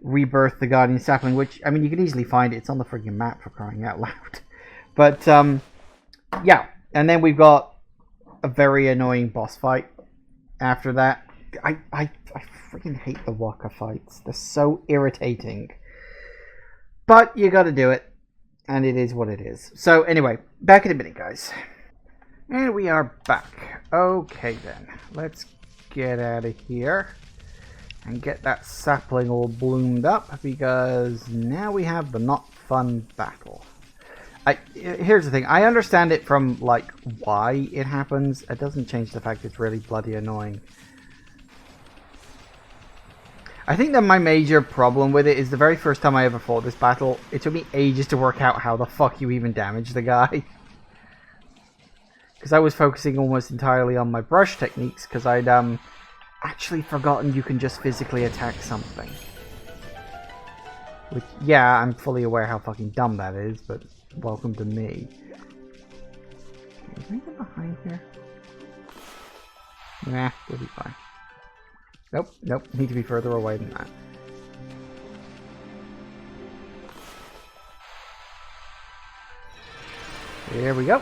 rebirth the Guardian Sapling, which, I mean, you can easily find it. It's on the friggin' map, for crying out loud. But, yeah. And then we've got a very annoying boss fight after that. I freaking hate the Waka fights. They're so irritating. But you got to do it, and it is what it is. So, anyway, back in a minute, guys. And we are back. Okay, then. Let's get out of here and get that sapling all bloomed up, because now we have the not fun battle. Here's the thing, I understand it from like why it happens. It doesn't change the fact it's really bloody annoying. I think that my major problem with it is the very first time I ever fought this battle, it took me ages to work out how the fuck you even damage the guy. Because I was focusing almost entirely on my brush techniques, because I'd actually forgotten you can just physically attack something. Which, yeah, I'm fully aware how fucking dumb that is, but welcome to me. Is anything behind here? Nah, we'll be fine. Nope, nope, need to be further away than that. Here we go.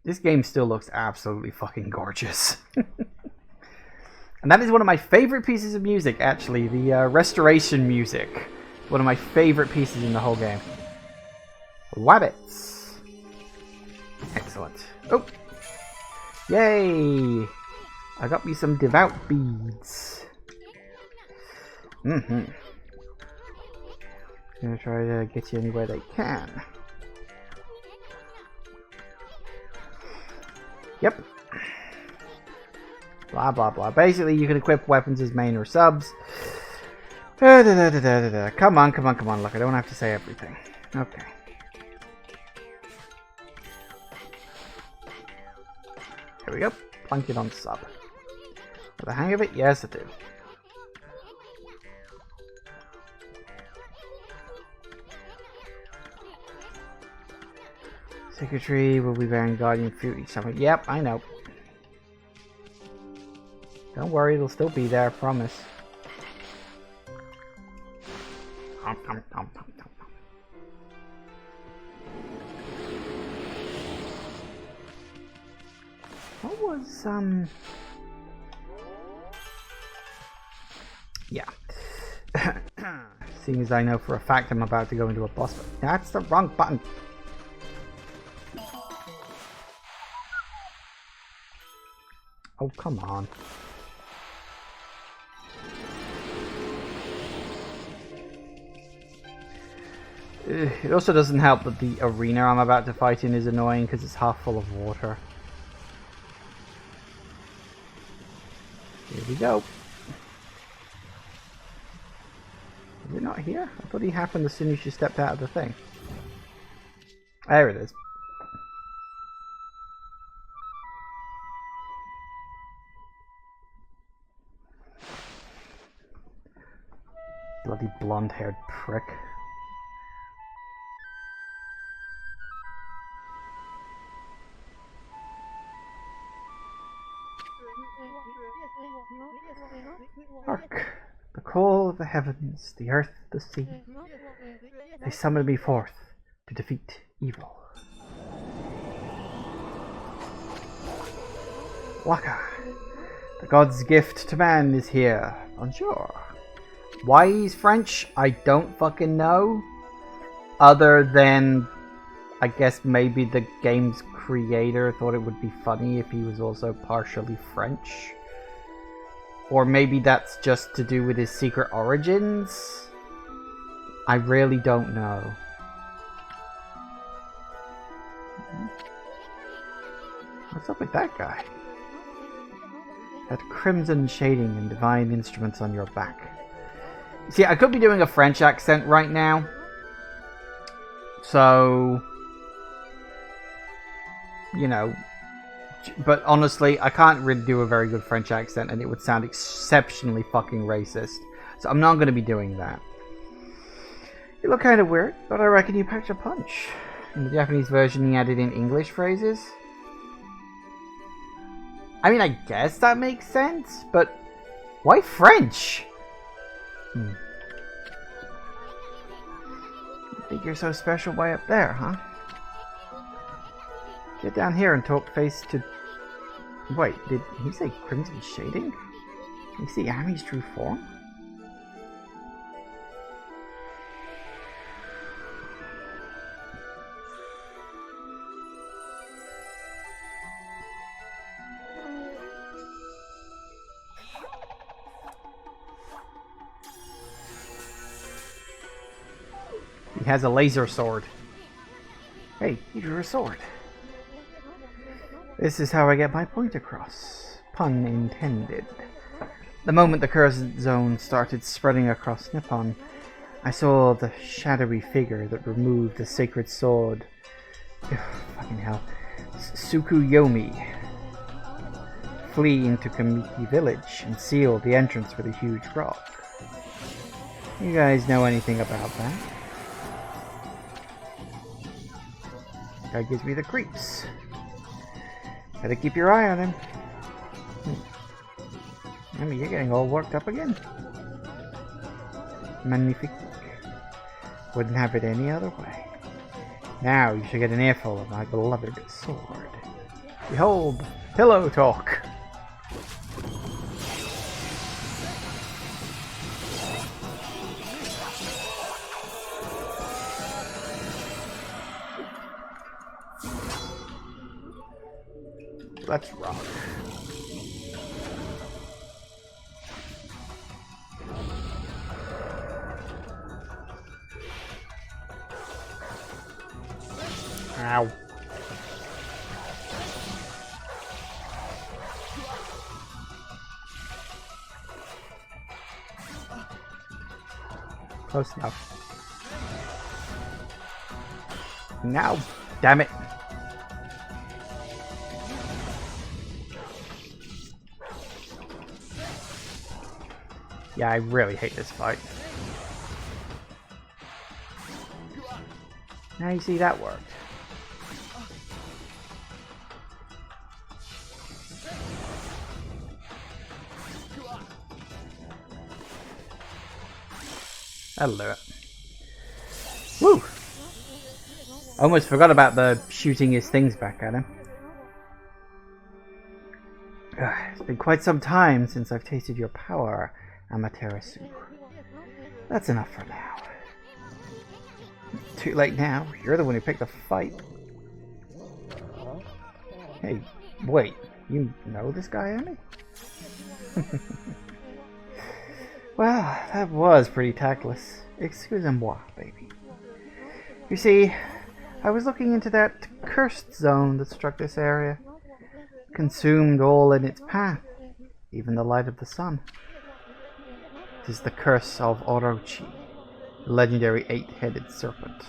This game still looks absolutely fucking gorgeous. And that is one of my favorite pieces of music, actually. The restoration music. One of my favorite pieces in the whole game. Wabbits. Excellent. Oh! Yay! I got me some devout beads. Mm-hmm. Gonna try to get you anywhere they can. Yep. Blah, blah, blah. Basically, you can equip weapons as main or subs. Come on, come on, come on. Look, I don't have to say everything. Okay. Here we go. Plunk it on sub. For the hang of it? Yes, I do. Secretary will be bearing Guardian fruit each summer. Yep, I know. Don't worry, it'll still be there, I promise. What was, yeah. Seeing as I know for a fact I'm about to go into a boss fight. That's the wrong button. Oh, come on. It also doesn't help that the arena I'm about to fight in is annoying because it's half full of water. Here we go. Is it not here? I thought he happened as soon as you stepped out of the thing. There it is. Bloody blonde-haired prick. Hark! The call of the heavens, the earth, the sea. They summon me forth to defeat evil. Waka! The god's gift to man is here. Bonjour. Why he's French, I don't fucking know. Other than, I guess maybe the game's creator thought it would be funny if he was also partially French. Or maybe that's just to do with his secret origins. I really don't know. What's up with that guy? That crimson shading and divine instruments on your back. See, I could be doing a French accent right now. So, you know, but honestly, I can't really do a very good French accent and it would sound exceptionally fucking racist. So I'm not going to be doing that. You look kind of weird, but I reckon you packed a punch. In the Japanese version, he added in English phrases. I mean, I guess that makes sense, but why French? You think you're so special way up there, huh? Get down here and talk face to... Wait, did he say crimson shading? Can you see Ami's true form? He has a laser sword. Hey, he drew a sword. This is how I get my point across. Pun intended. The moment the cursed zone started spreading across Nippon, I saw the shadowy figure that removed the sacred sword. Ugh, fucking hell. Tsukuyomi. Flee into Kamiki village and seal the entrance with a huge rock. You guys know anything about that? That gives me the creeps. Gotta keep your eye on him. I mean, you're getting all worked up again. Magnifique. Wouldn't have it any other way. Now you should get an earful of my beloved sword. Behold, pillow talk. Let's rock. Ow. Close enough. Now, damn it. Yeah, I really hate this fight. Now you see that worked. That'll do it. Woo! Almost forgot about the shooting his things back at him. It's been quite some time since I've tasted your power, Amaterasu. That's enough for now. Too late now. You're the one who picked the fight. Hey, wait. You know this guy, Amy? Well, that was pretty tactless. Excusez-moi, baby. You see, I was looking into that cursed zone that struck this area. Consumed all in its path, even the light of the sun. It is the curse of Orochi, the legendary 8-headed serpent.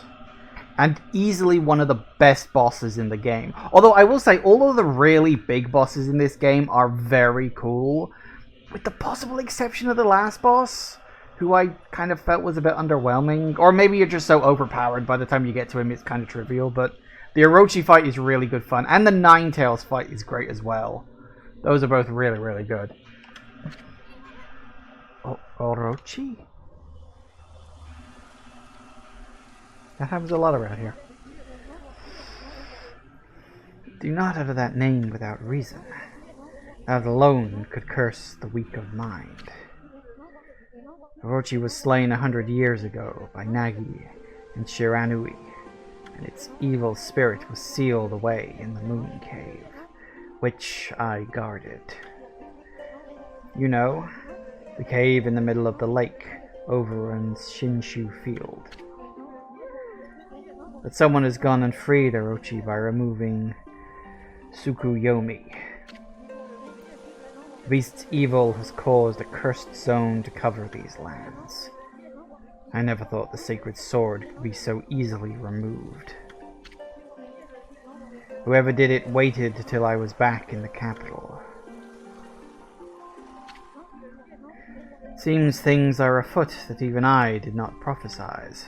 And easily one of the best bosses in the game. Although I will say, all of the really big bosses in this game are very cool. With the possible exception of the last boss, who I kind of felt was a bit underwhelming. Or maybe you're just so overpowered by the time you get to him it's kind of trivial. But the Orochi fight is really good fun. And the Ninetales fight is great as well. Those are both really, really good. Orochi? That happens a lot around here. Do not utter that name without reason. That alone could curse the weak of mind. Orochi was slain 100 years ago by Nagi and Shiranui, and its evil spirit was sealed away in the Moon Cave, which I guarded. You know, the cave in the middle of the lake over in Shinshu Field. But someone has gone and freed Orochi by removing Tsukuyomi. The beast's evil has caused a cursed zone to cover these lands. I never thought the sacred sword could be so easily removed. Whoever did it waited till I was back in the capital. Seems things are afoot that even I did not prophesize.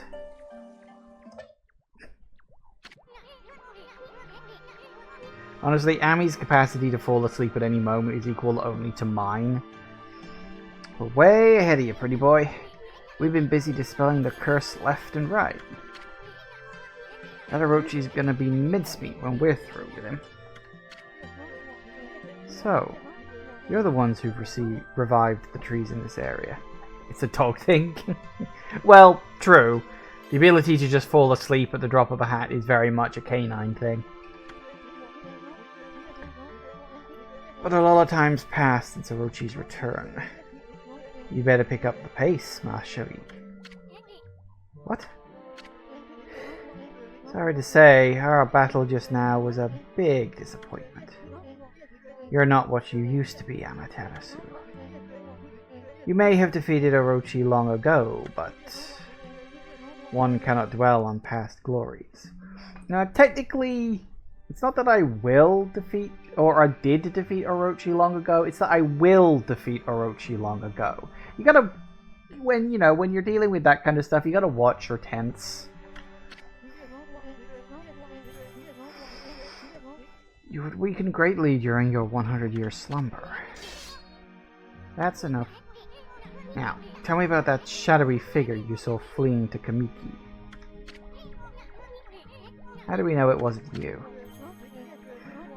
Honestly, Ami's capacity to fall asleep at any moment is equal only to mine. We're way ahead of you, pretty boy. We've been busy dispelling the curse left and right. That Orochi's gonna be mincemeat when we're through with him. So, you're the ones who've revived the trees in this area. It's a dog thing. Well, true. The ability to just fall asleep at the drop of a hat is very much a canine thing. But a lot of time's passed since Orochi's return. You better pick up the pace, ma chérie. What? Sorry to say, our battle just now was a big disappointment. You're not what you used to be, Amaterasu. You may have defeated Orochi long ago, but one cannot dwell on past glories. Now, technically, it's not that I will defeat, or I did defeat Orochi long ago, it's that I will defeat Orochi long ago. You gotta, when you're dealing with that kind of stuff, you gotta watch your tense. You would weaken greatly during your 100-year slumber. That's enough. Now, tell me about that shadowy figure you saw fleeing to Kamiki. How do we know it wasn't you?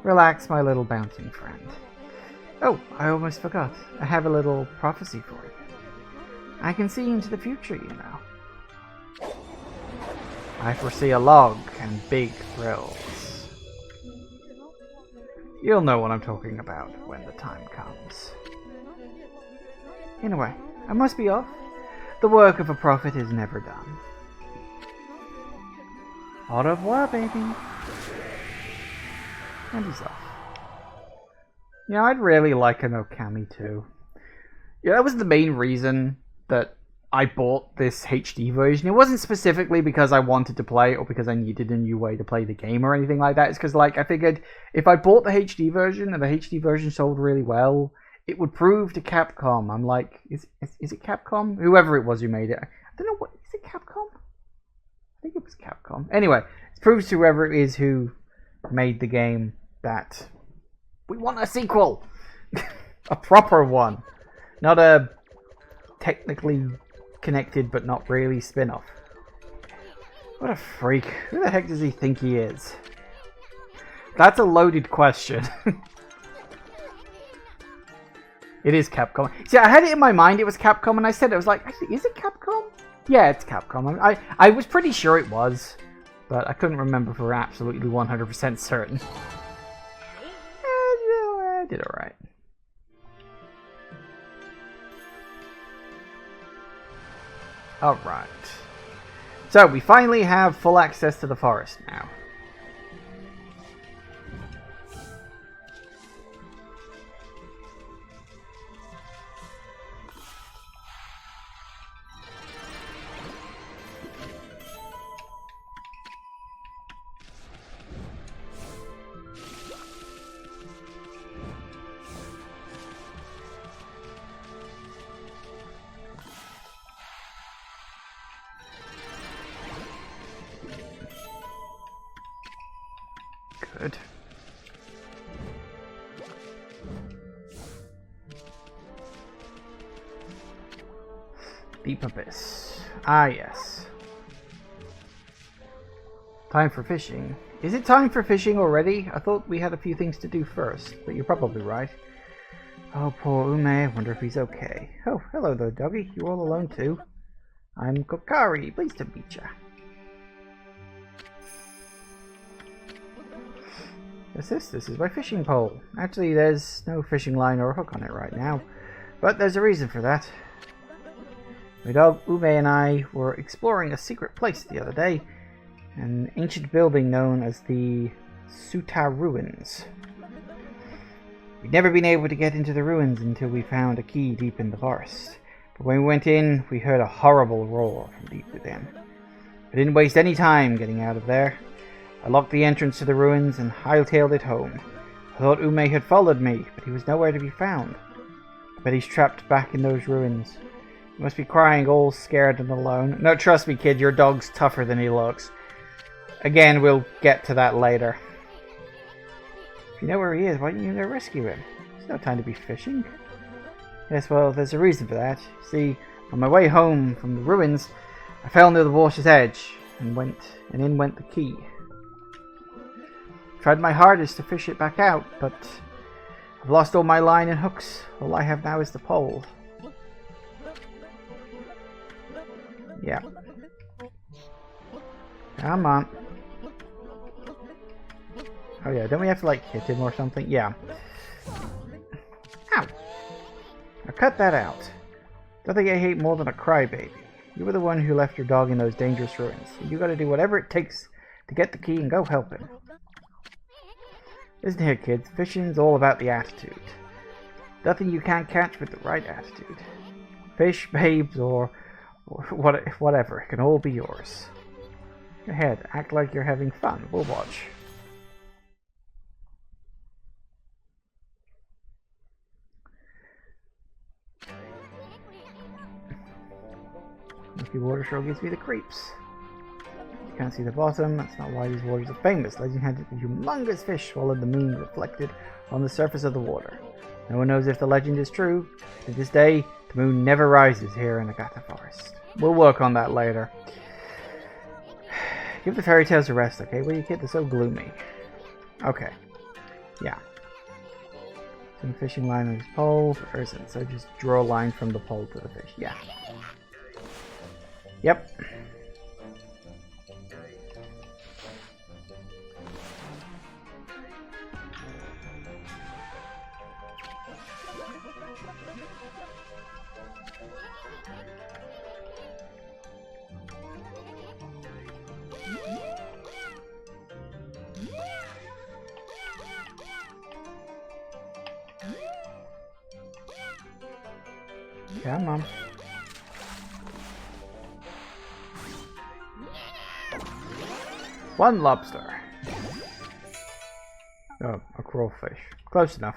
Relax, my little bouncing friend. Oh, I almost forgot. I have a little prophecy for you. I can see into the future, you know. I foresee a log and big thrills. You'll know what I'm talking about when the time comes. Anyway, I must be off. The work of a prophet is never done. Au revoir, baby. And he's off. You know, I'd really like an Ōkami too. Yeah, that was the main reason that I bought this HD version. It wasn't specifically because I wanted to play or because I needed a new way to play the game or anything like that. It's because, like, I figured if I bought the HD version and the HD version sold really well, it would prove to Capcom. I'm like, is it Capcom? Whoever it was who made it. I don't know, is it Capcom? I think it was Capcom. Anyway, it proves to whoever it is who made the game that we want a sequel. A proper one. Not a technically connected but not really spin-off. What a freak. Who the heck does he think he is? That's a loaded question. It is Capcom. See, I had it in my mind it was Capcom, and I said it was like, actually, is it Capcom? Yeah, it's Capcom. I was pretty sure it was, but I couldn't remember for absolutely 100% certain. I did alright. Alright. So, we finally have full access to the forest now. Good. Deep Abyss. Ah, yes. Time for fishing. Is it time for fishing already? I thought we had a few things to do first, but you're probably right. Oh, poor Ume. I wonder if he's okay. Oh, hello there, doggy. You all alone too? I'm Kokari. Pleased to meet ya. What's this? This is my fishing pole. Actually, there's no fishing line or hook on it right now, but there's a reason for that. My dog Ume and I were exploring a secret place the other day, an ancient building known as the Suta Ruins. We'd never been able to get into the ruins until we found a key deep in the forest, but when we went in, we heard a horrible roar from deep within. I didn't waste any time getting out of there. I locked the entrance to the ruins and hightailed it home. I thought Ume had followed me, but he was nowhere to be found. I bet he's trapped back in those ruins. He must be crying all scared and alone. No, trust me, kid, your dog's tougher than he looks. Again, we'll get to that later. If you know where he is, why don't you go rescue him? There's no time to be fishing. Yes, well, there's a reason for that. See, on my way home from the ruins, I fell near the water's edge, and in went the key. Tried my hardest to fish it back out, but I've lost all my line and hooks. All I have now is the pole. Yeah. Come on. Oh yeah, don't we have to like hit him or something? Yeah. Ow! Now cut that out. Don't think I hate more than a crybaby. You were the one who left your dog in those dangerous ruins. You gotta do whatever it takes to get the key and go help him. Listen here, kids. Fishing's all about the attitude. Nothing you can't catch with the right attitude. Fish, babes, or whatever. It can all be yours. Go ahead. Act like you're having fun. We'll watch. Milky water sure gives me the creeps. You can't see the bottom. That's not why these waters are famous. Legend had it, the humongous fish swallowed the moon reflected on the surface of the water. No one knows if the legend is true. To this day, the moon never rises here in Agatha Forest. We'll work on that later. Give the fairy tales a rest, okay? Well, you kids are so gloomy. Okay. Yeah. Some fishing line on his pole. Or isn't, so just draw a line from the pole to the fish. Yeah. Yep. Come on. One lobster. Oh, a crawfish. Close enough.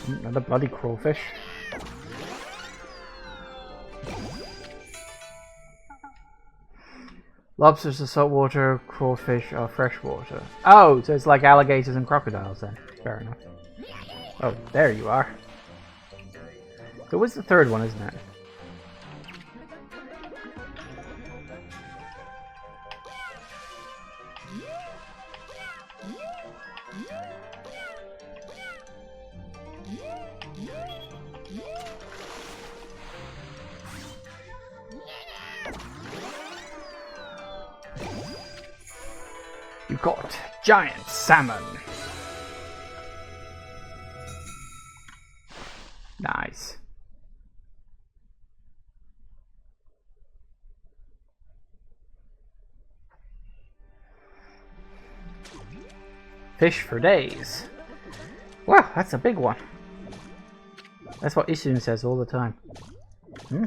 Another bloody crawfish. Lobsters are saltwater, crawfish are freshwater. Oh, so it's like alligators and crocodiles then. Fair enough. Oh, there you are. So what's the third one, isn't it? You caught giant salmon. Nice. Fish for days. Wow, that's a big one. That's what Isun says all the time. Hmm?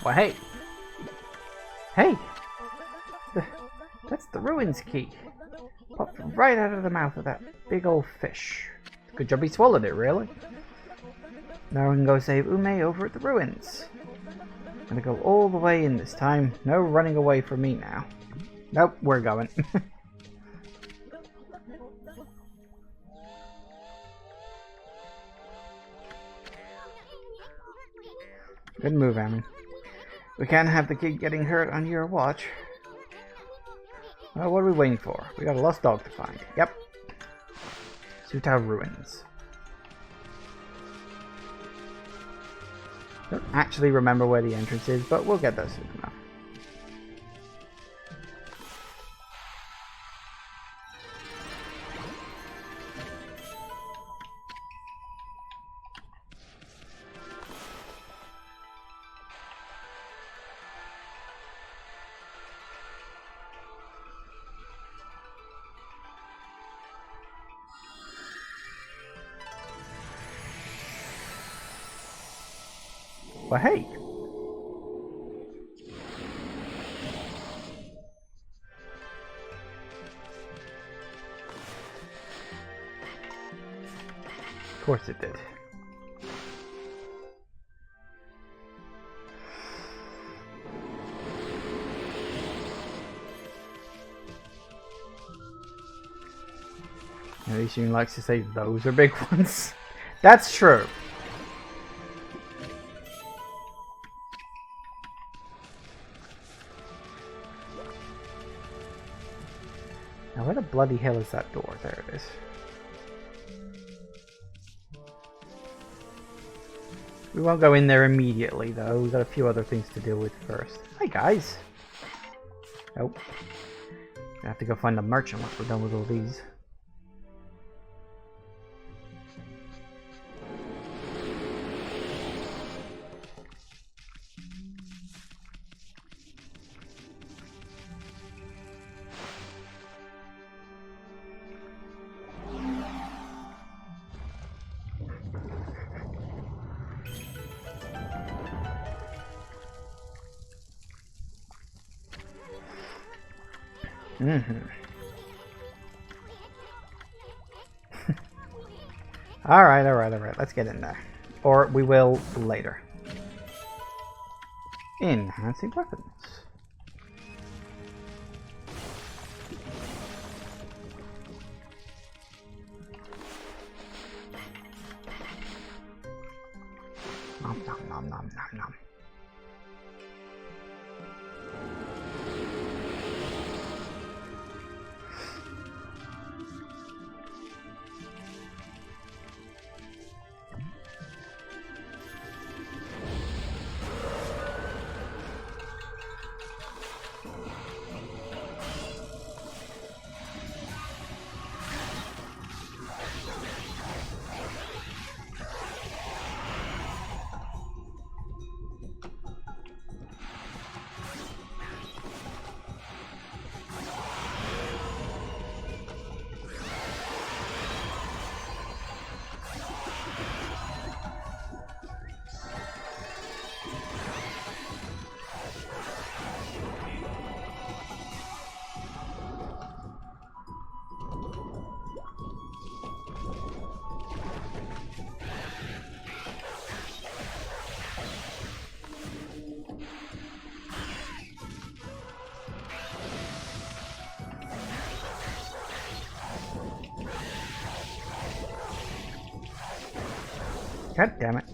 Well, hey. Hey! That's the ruins key. Popped right out of the mouth of that big old fish. Good job he swallowed it, really. Now we can go save Ume over at the ruins. I'm gonna go all the way in this time. No running away from me now. Nope, we're going. Good move, Amin. We can't have the kid getting hurt on your watch. Well, what are we waiting for? We got a lost dog to find. Yep. Sutao Ruins. Don't actually remember where the entrance is, but we'll get there soon enough. Well, hey! Of course it did. At least Yun likes to say those are big ones. That's true. Now where the bloody hell is that door? There it is. We won't go in there immediately though, we've got a few other things to deal with first. Hi guys! Nope. I have to go find a merchant once we're done with all these. Mm-hmm. Alright. Let's get in there. Or we will later. Enhancing weapons. Nom nom nom nom nom nom. God damn it.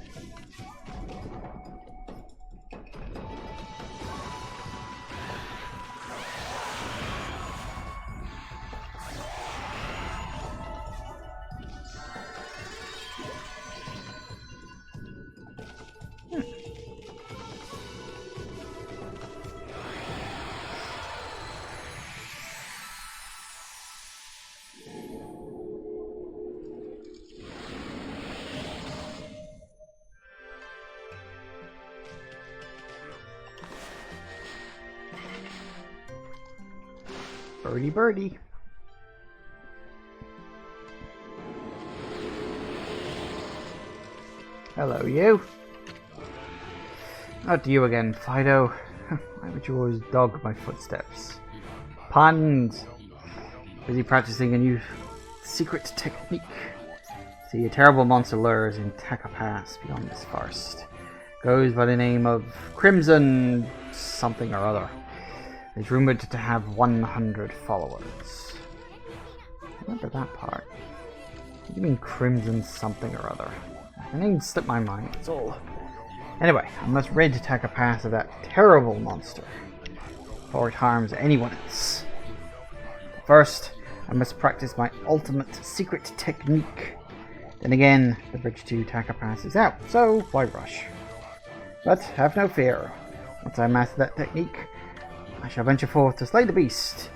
Birdie birdie. Hello, you. Not you again, Fido. Why would you always dog my footsteps? Puns! Busy practicing a new secret technique. See, a terrible monster lures in Taka Pass beyond this forest. Goes by the name of Crimson something or other. Is rumored to have 100 followers. Remember that part. What do you mean Crimson something or other? The name slipped my mind, that's all. Anyway, I must rid Taka Pass of that terrible monster before it harms anyone else. First, I must practice my ultimate secret technique. Then again, the bridge to Taka Pass is out, so why rush? But have no fear. Once I master that technique, I shall venture forth to slay the beast,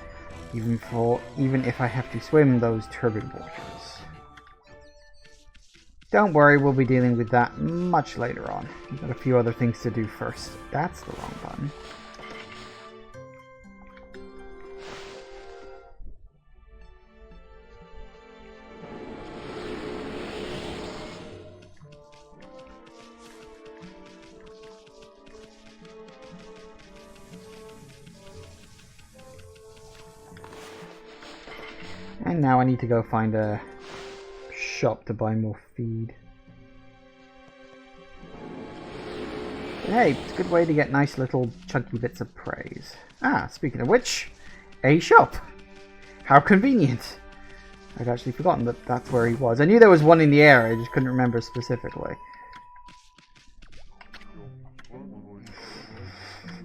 even if I have to swim those turbid waters. Don't worry, we'll be dealing with that much later on. We've got a few other things to do first. That's the wrong button. And now I need to go find a shop to buy more feed. Hey, it's a good way to get nice little chunky bits of praise. Ah, speaking of which, a shop! How convenient! I'd actually forgotten that that's where he was. I knew there was one in the air, I just couldn't remember specifically.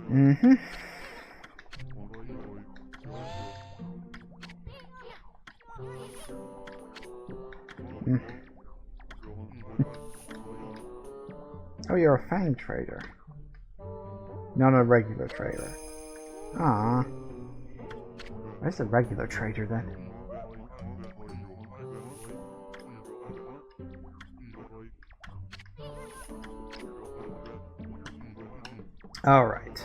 Mm-hmm. Oh, you're a fang trader. Not a regular trader. Ah. Where's the regular trader then? Alright.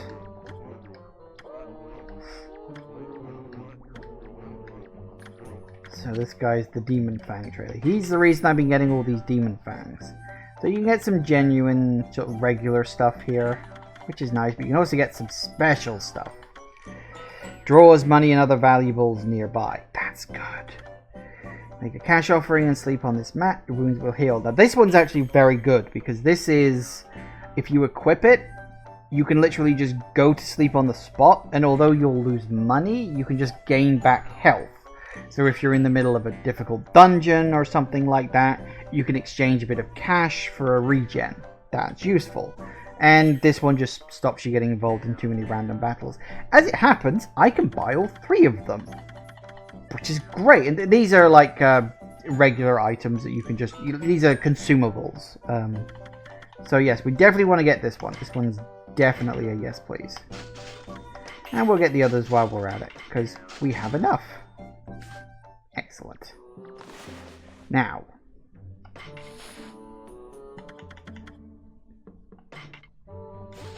So this guy's the Demon Fang trader. He's the reason I've been getting all these Demon Fangs. So you can get some genuine sort of regular stuff here, which is nice, but you can also get some special stuff. Draws money and other valuables nearby. That's good. Make a cash offering and sleep on this mat. Your wounds will heal. Now this one's actually very good because this is, if you equip it, you can literally just go to sleep on the spot, and although you'll lose money, you can just gain back health. So if you're in the middle of a difficult dungeon or something like that, you can exchange a bit of cash for a regen. That's useful. And this one just stops you getting involved in too many random battles. As it happens, I can buy all 3 of them, which is great. And these are like regular items that you can just... These are consumables. So yes, we definitely want to get this one. This one's definitely a yes, please. And we'll get the others while we're at it, because we have enough. Excellent. Now,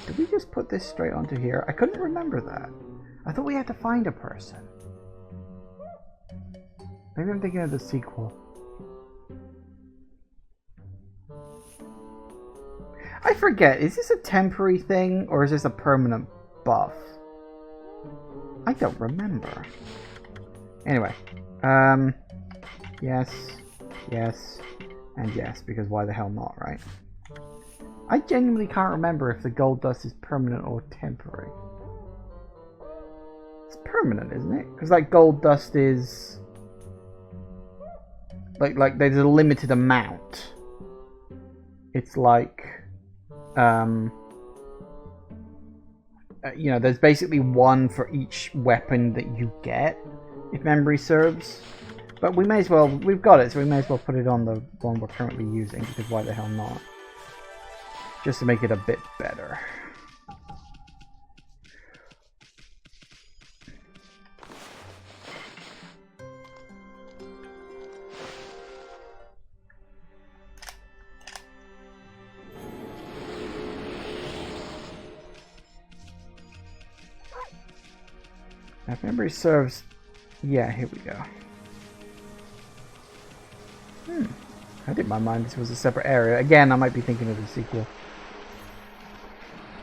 did we just put this straight onto here? I couldn't remember that. I thought we had to find a person. Maybe I'm thinking of the sequel. I forget, is this a temporary thing or is this a permanent buff? I don't remember. Anyway, yes, yes, and yes, because why the hell not, right? I genuinely can't remember if the gold dust is permanent or temporary. It's permanent, isn't it? Because like gold dust is like there's a limited amount. It's like you know, there's basically one for each weapon that you get, if memory serves. But we may as well, we've got it, so we may as well put it on the one we're currently using, because why the hell not? Just to make it a bit better. Now, if memory serves, yeah, here we go. I did my mind this was a separate area. Again, I might be thinking of the sequel.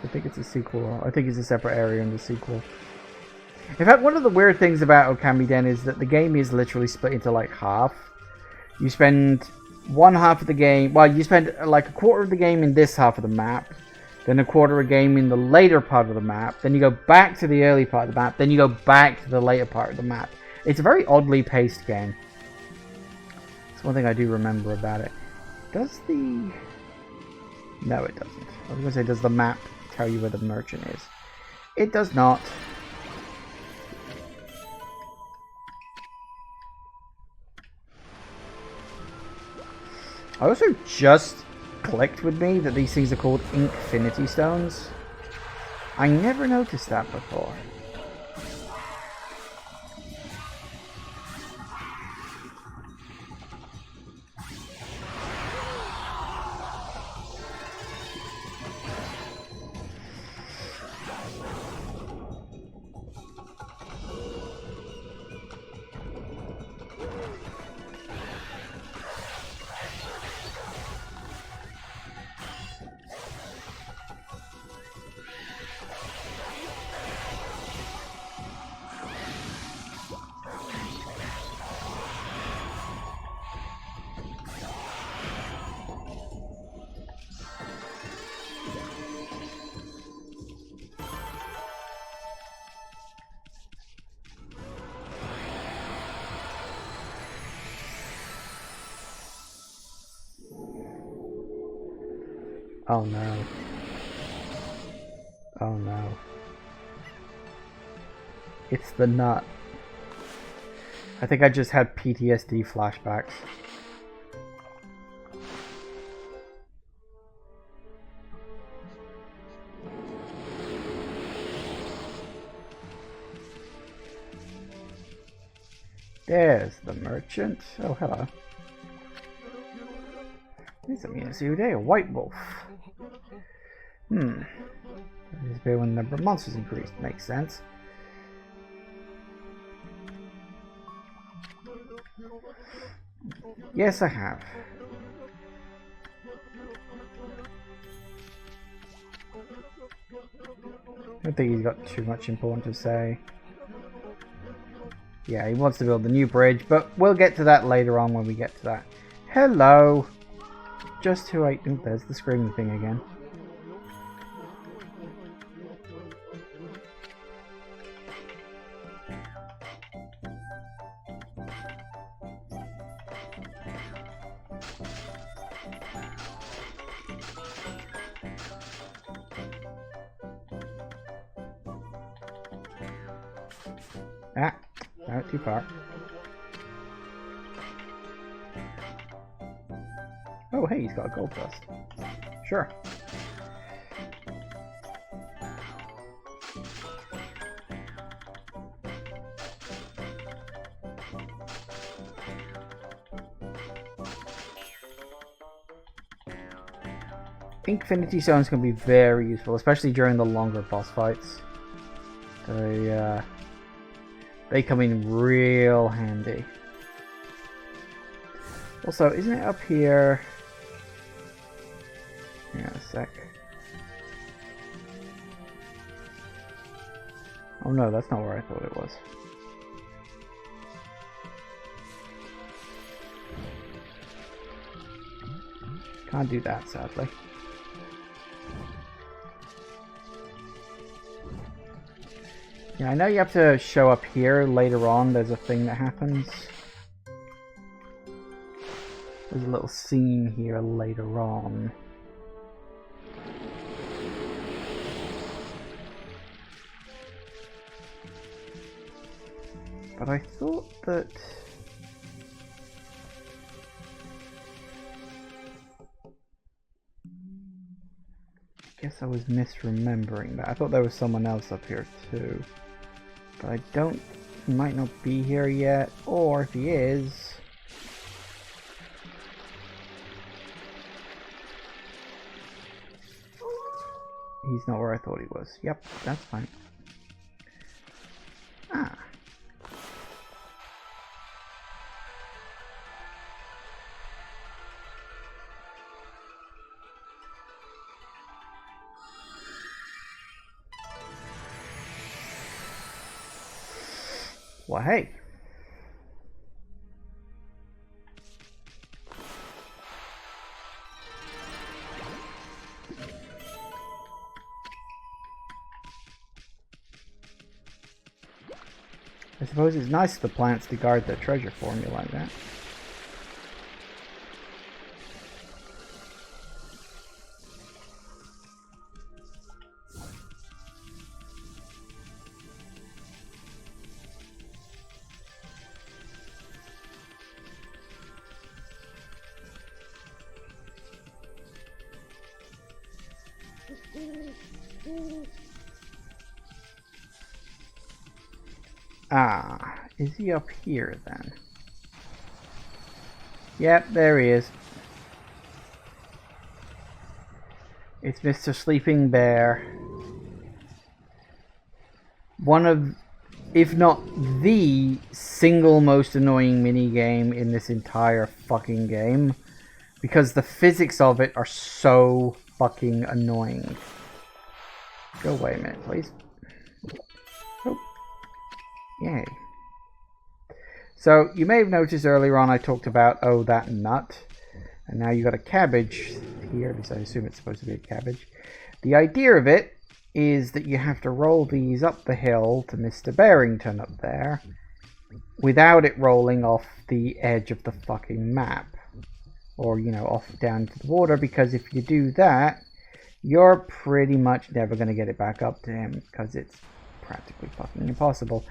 I think it's a sequel. I think it's a separate area in the sequel. In fact, one of the weird things about Ōkami Den is that the game is literally split into like half. You spend one half of the game, well, you spend like a quarter of the game in this half of the map, then a quarter of the game in the later part of the map, then you go back to the early part of the map, then you go back to the later part of the map. It's a very oddly paced game. That's one thing I do remember about it. Does the... No, it doesn't. I was going to say, does the map tell you where the merchant is? It does not. I also just clicked with me that these things are called Infinity Stones. I never noticed that before. Oh no. Oh no. It's the nut. I think I just had PTSD flashbacks. There's the merchant. Oh, hello. It's a Minasude, a white wolf. This is when the number of monsters increased. Makes sense. Yes, I have. I don't think he's got too much important to say. Yeah, he wants to build the new bridge, but we'll get to that later on when we get to that. Hello! Just who I... Oh, there's the screaming thing again. Ah, not too far. Oh, hey, he's got a gold dust. Sure. Infinity Stones can be very useful, especially during the longer boss fights. They come in real handy. Also, isn't it up here? Hang on a sec. Oh no, that's not where I thought it was. Can't do that, sadly. Yeah, I know you have to show up here later on. There's a thing that happens. There's a little scene here later on. But I thought that... I guess I was misremembering that. I thought there was someone else up here too. But I don't... He might not be here yet. Or if he is... He's not where I thought he was. Yep, that's fine. Ah. Well, hey. I suppose it's nice of the plants to guard their treasure for me like that. Ah, is he up here then? Yep, there he is. It's Mr. Sleeping Bear. One of, if not the single most annoying minigame in this entire fucking game. Because the physics of it are so fucking annoying. Go away a minute, please. Oh. Yay. So, you may have noticed earlier on I talked about, oh, that nut. And now you got a cabbage here, at least I assume it's supposed to be a cabbage. The idea of it is that you have to roll these up the hill to Mr. Barrington up there without it rolling off the edge of the fucking map. Or, you know, off down to the water, because if you do that, you're pretty much never going to get it back up to him, because it's practically fucking impossible.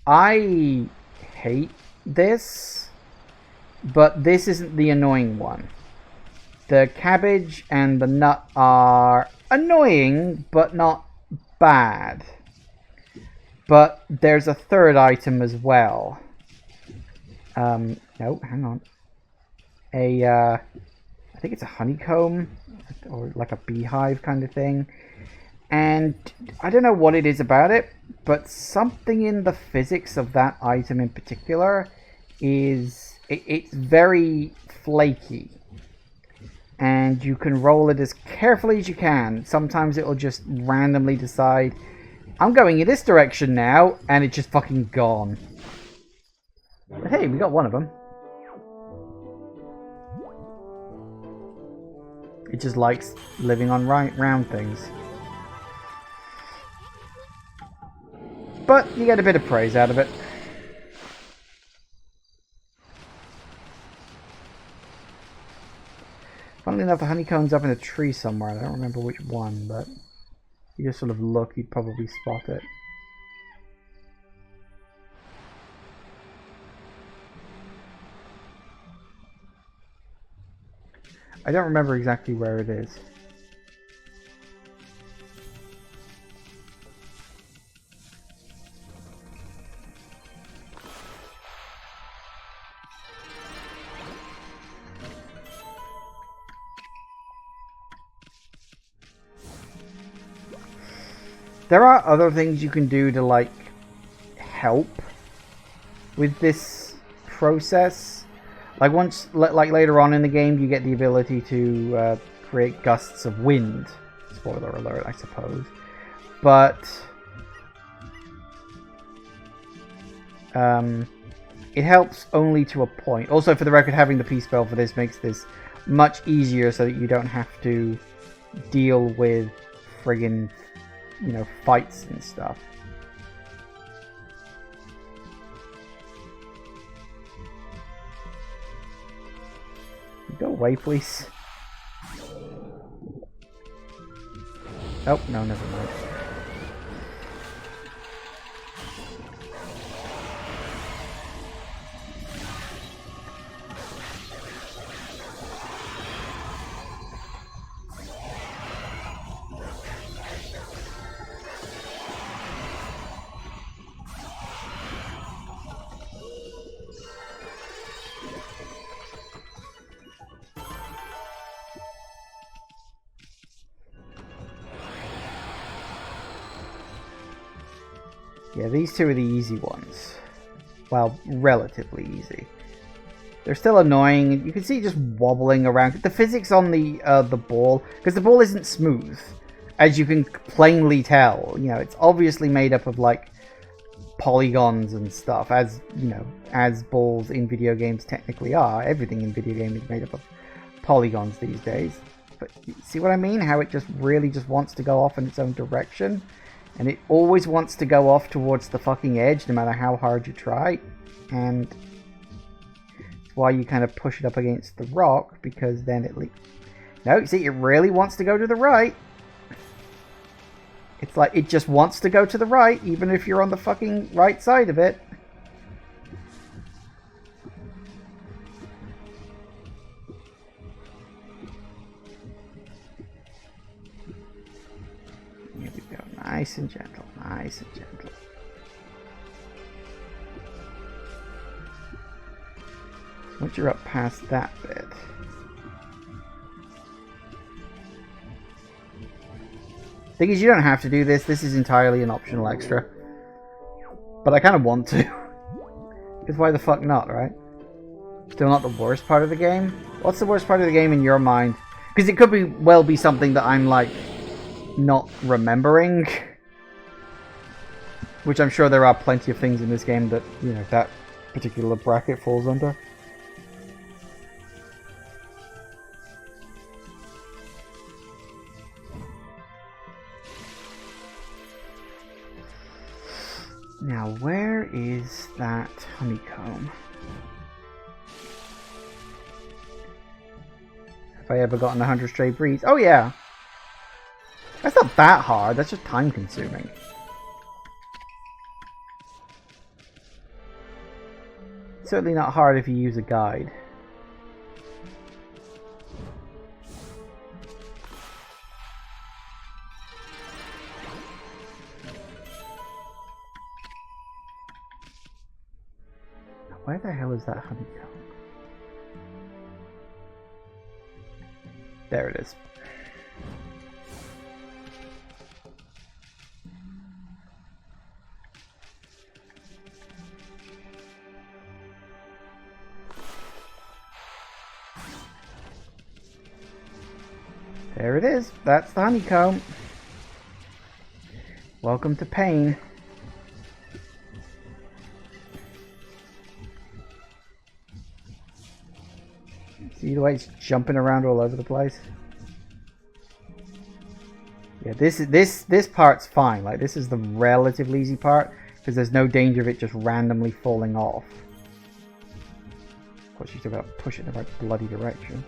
I hate this, but this isn't the annoying one. The cabbage and the nut are annoying, but not bad. But there's a third item as well. No, hang on. I think it's a honeycomb, or like a beehive kind of thing. And I don't know what it is about it, but something in the physics of that item in particular is... it's very flaky. And you can roll it as carefully as you can. Sometimes it'll just randomly decide, I'm going in this direction now, and it's just fucking gone. But hey, we got one of them. It just likes living on round things. But you get a bit of praise out of it. Funnily enough, the honeycomb's up in a tree somewhere. I don't remember which one, but if you just sort of look, you'd probably spot it. I don't remember exactly where it is. There are other things you can do to, like, help with this process. Like, like later on in the game, you get the ability to create gusts of wind. Spoiler alert, I suppose. But it helps only to a point. Also, for the record, having the Peace Spell for this makes this much easier so that you don't have to deal with friggin', you know, fights and stuff. Go away, please. Oh, no, never mind. Yeah, these two are the easy ones. Well, relatively easy. They're still annoying. You can see just wobbling around. The physics on the ball, because the ball isn't smooth, as you can plainly tell. You know, it's obviously made up of like polygons and stuff, as you know, as balls in video games technically are. Everything in video games is made up of polygons these days. But you see what I mean? How it just really just wants to go off in its own direction. And it always wants to go off towards the fucking edge, no matter how hard you try. And that's why you kind of push it up against the rock, because then it leaks. No, see, it really wants to go to the right. It's like, it just wants to go to the right, even if you're on the fucking right side of it. Here we go, nice and gentle, nice and gentle. Once you're up past that bit, thing is, you don't have to do this. This is entirely an optional extra. But I kind of want to. Because why the fuck not, right? Still not the worst part of the game? What's the worst part of the game in your mind? Because it could well be something that I'm, like, not remembering. Which I'm sure there are plenty of things in this game that, you know, that particular bracket falls under. Now, where is that honeycomb? Have I ever gotten 100 stray breeds? Oh yeah! That's not that hard, that's just time consuming. Certainly not hard if you use a guide. Where the hell is that honeycomb? There it is. There it is. That's the honeycomb. Welcome to pain. See the way it's jumping around all over the place? Yeah, this part's fine. Like, this is the relatively easy part because there's no danger of it just randomly falling off. Of course, you still got to push it in the right bloody direction.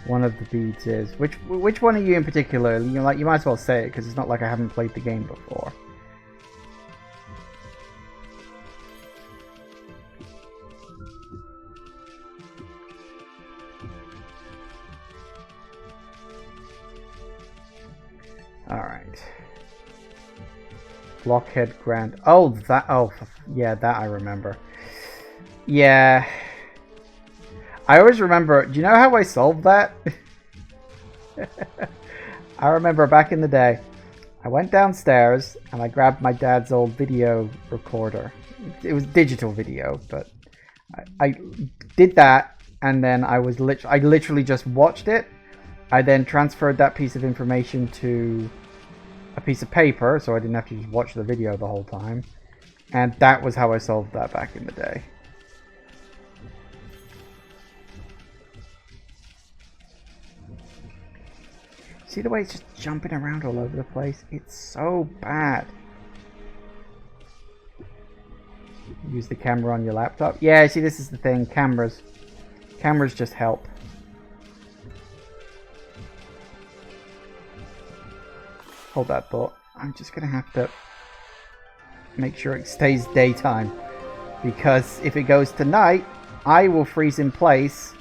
One of the beads is which one are you in particular? You might as well say it because it's not like I haven't played the game before. All right. Blockhead Grand. Oh, that. Oh, yeah, that I remember. Yeah. I always remember, do you know how I solved that? I remember back in the day, I went downstairs and I grabbed my dad's old video recorder. It was digital video, but I did that, and then I literally just watched it. I then transferred that piece of information to a piece of paper, so I didn't have to just watch the video the whole time. And that was how I solved that back in the day. See the way it's just jumping around all over the place? It's so bad. Use the camera on your laptop. Yeah, see, this is the thing. Cameras just help. Hold that thought. I'm just going to have to make sure it stays daytime. Because if it goes to night, I will freeze in place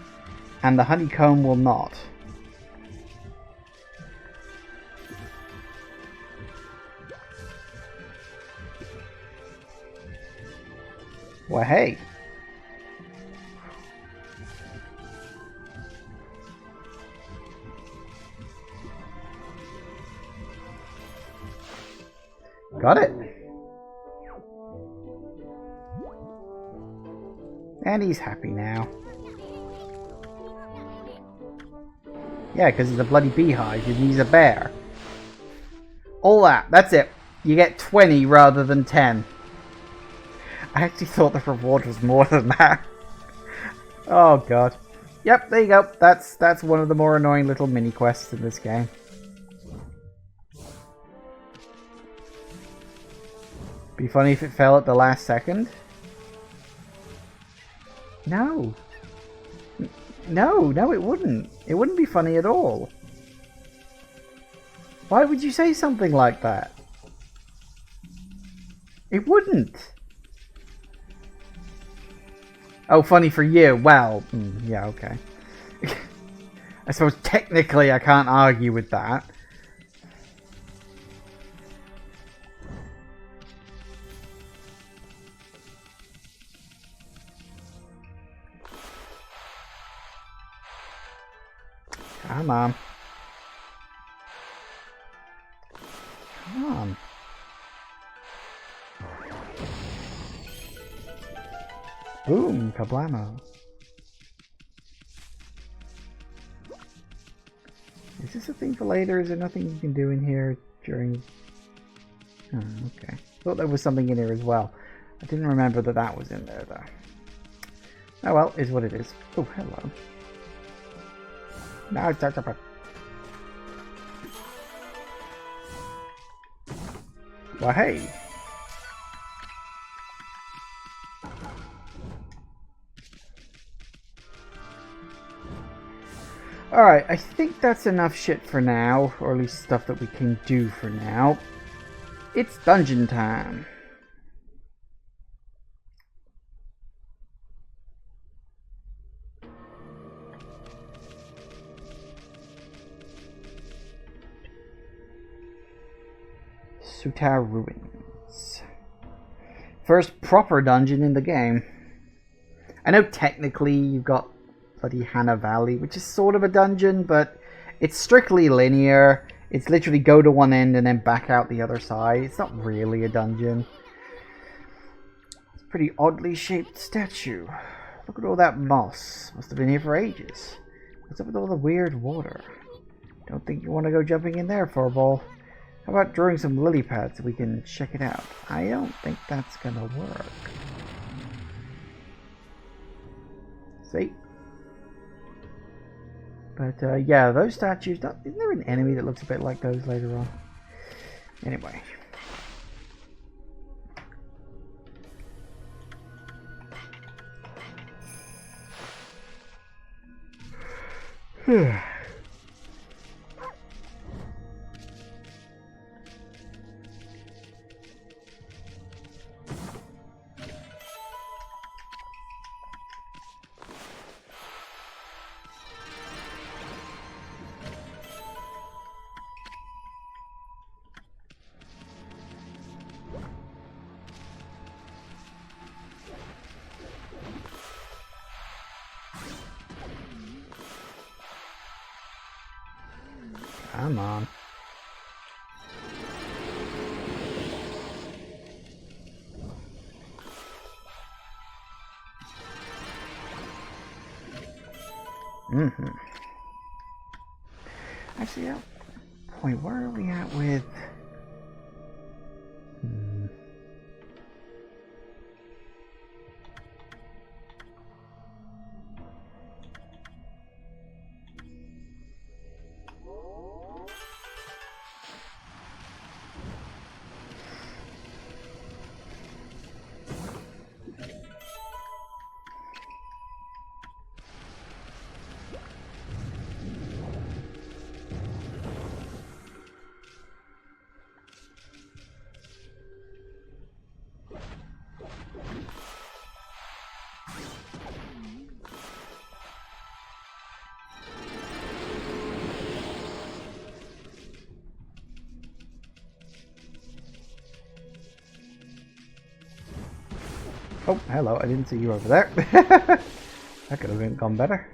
and the honeycomb will not. Well, hey. Got it. And he's happy now. Yeah, because he's a bloody beehive and he's a bear. All that. That's it. You get 20 rather than 10. I actually thought the reward was more than that. Oh god. Yep, there you go. That's one of the more annoying little mini quests in this game. Be funny if it fell at the last second. No. No, it wouldn't. It wouldn't be funny at all. Why would you say something like that? It wouldn't. Oh, funny for you. Well, yeah, okay. I suppose technically I can't argue with that. Come on. Come on. Boom, kablamo. Is this a thing for later? Is there nothing you can do in here during... Oh, okay. Thought there was something in here as well. I didn't remember that that was in there, though. Oh well, is what it is. Oh, hello. Now it's up. Well, hey. Alright, I think that's enough shit for now, or at least stuff that we can do for now. It's dungeon time. Suta Ruins. First proper dungeon in the game. I know technically you've got bloody Hana Valley, which is sort of a dungeon, but it's strictly linear. It's literally go to one end and then back out the other side. It's not really a dungeon. It's a pretty oddly shaped statue. Look at all that moss. Must have been here for ages. What's up with all the weird water? Don't think you want to go jumping in there, Furball. How about drawing some lily pads so we can check it out? I don't think that's gonna work. See? But yeah, those statues, isn't there an enemy that looks a bit like those later on? Anyway. Come on. Actually, at that point, where are we at with... Oh, hello, I didn't see you over there. That could have gone better.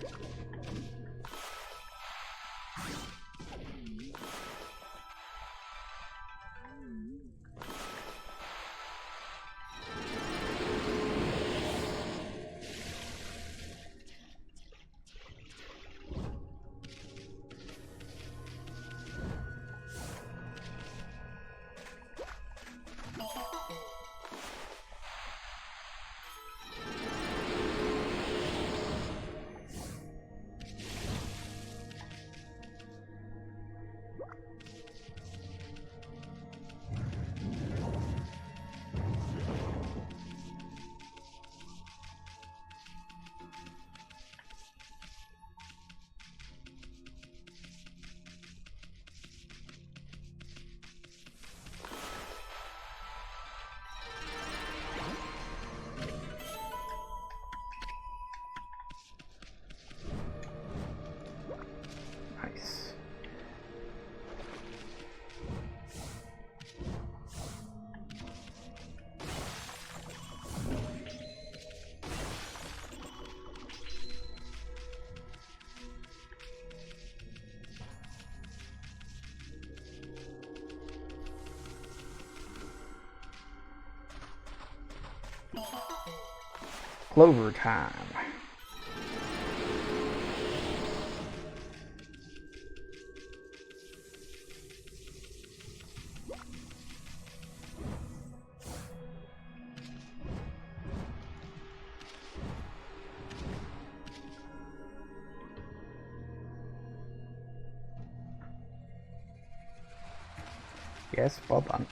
Nice. Clover time. Yes, well done.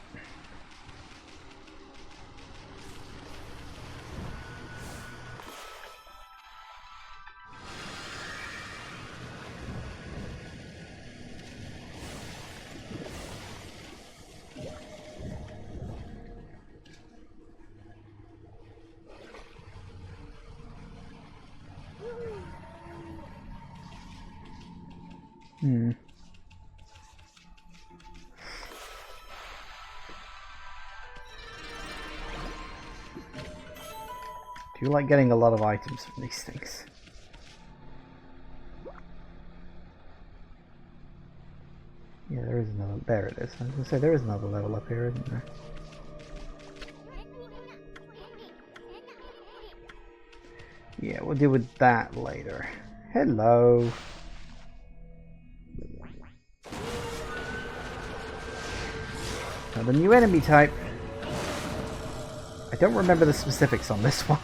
do like getting a lot of items from these things. Yeah, there is another. There it is. I was gonna say there is another level up here, isn't there? Yeah, we'll deal with that later. Hello. Now the new enemy type. I don't remember the specifics on this one.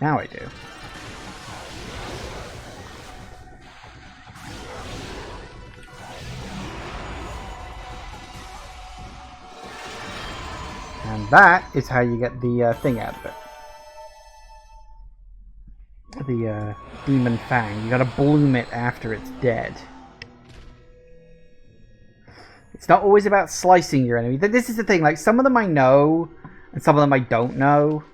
Now I do. And that is how you get the thing out of it. The demon fang. You gotta bloom it after it's dead. It's not always about slicing your enemy. This is the thing, like some of them I know, and some of them I don't know.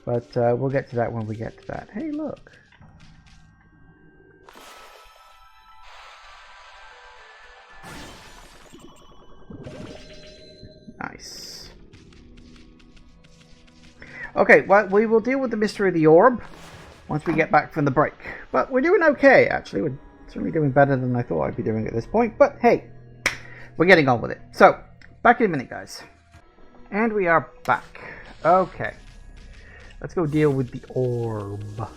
But we'll get to that when we get to that. Hey, look. Nice. Okay, well, we will deal with the mystery of the orb once we get back from the break. But we're doing okay, actually. We're certainly doing better than I thought I'd be doing at this point. But hey, we're getting on with it. So, back in a minute, guys. And we are back. Okay. Let's go deal with the orb.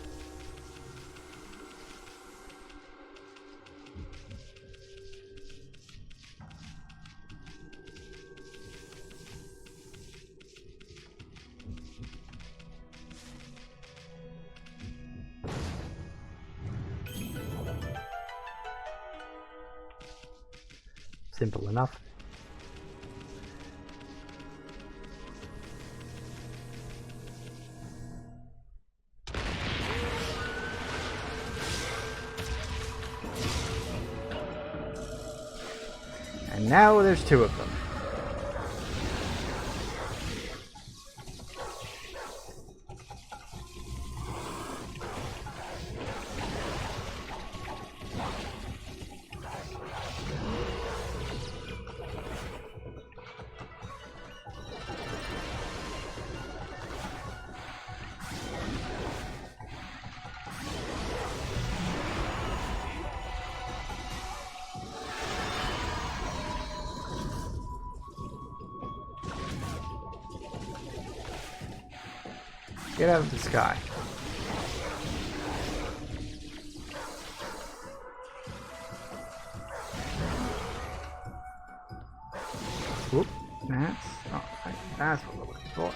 Simple enough. And now there's two of them. Get out of the sky. Whoop. That's what we're looking for.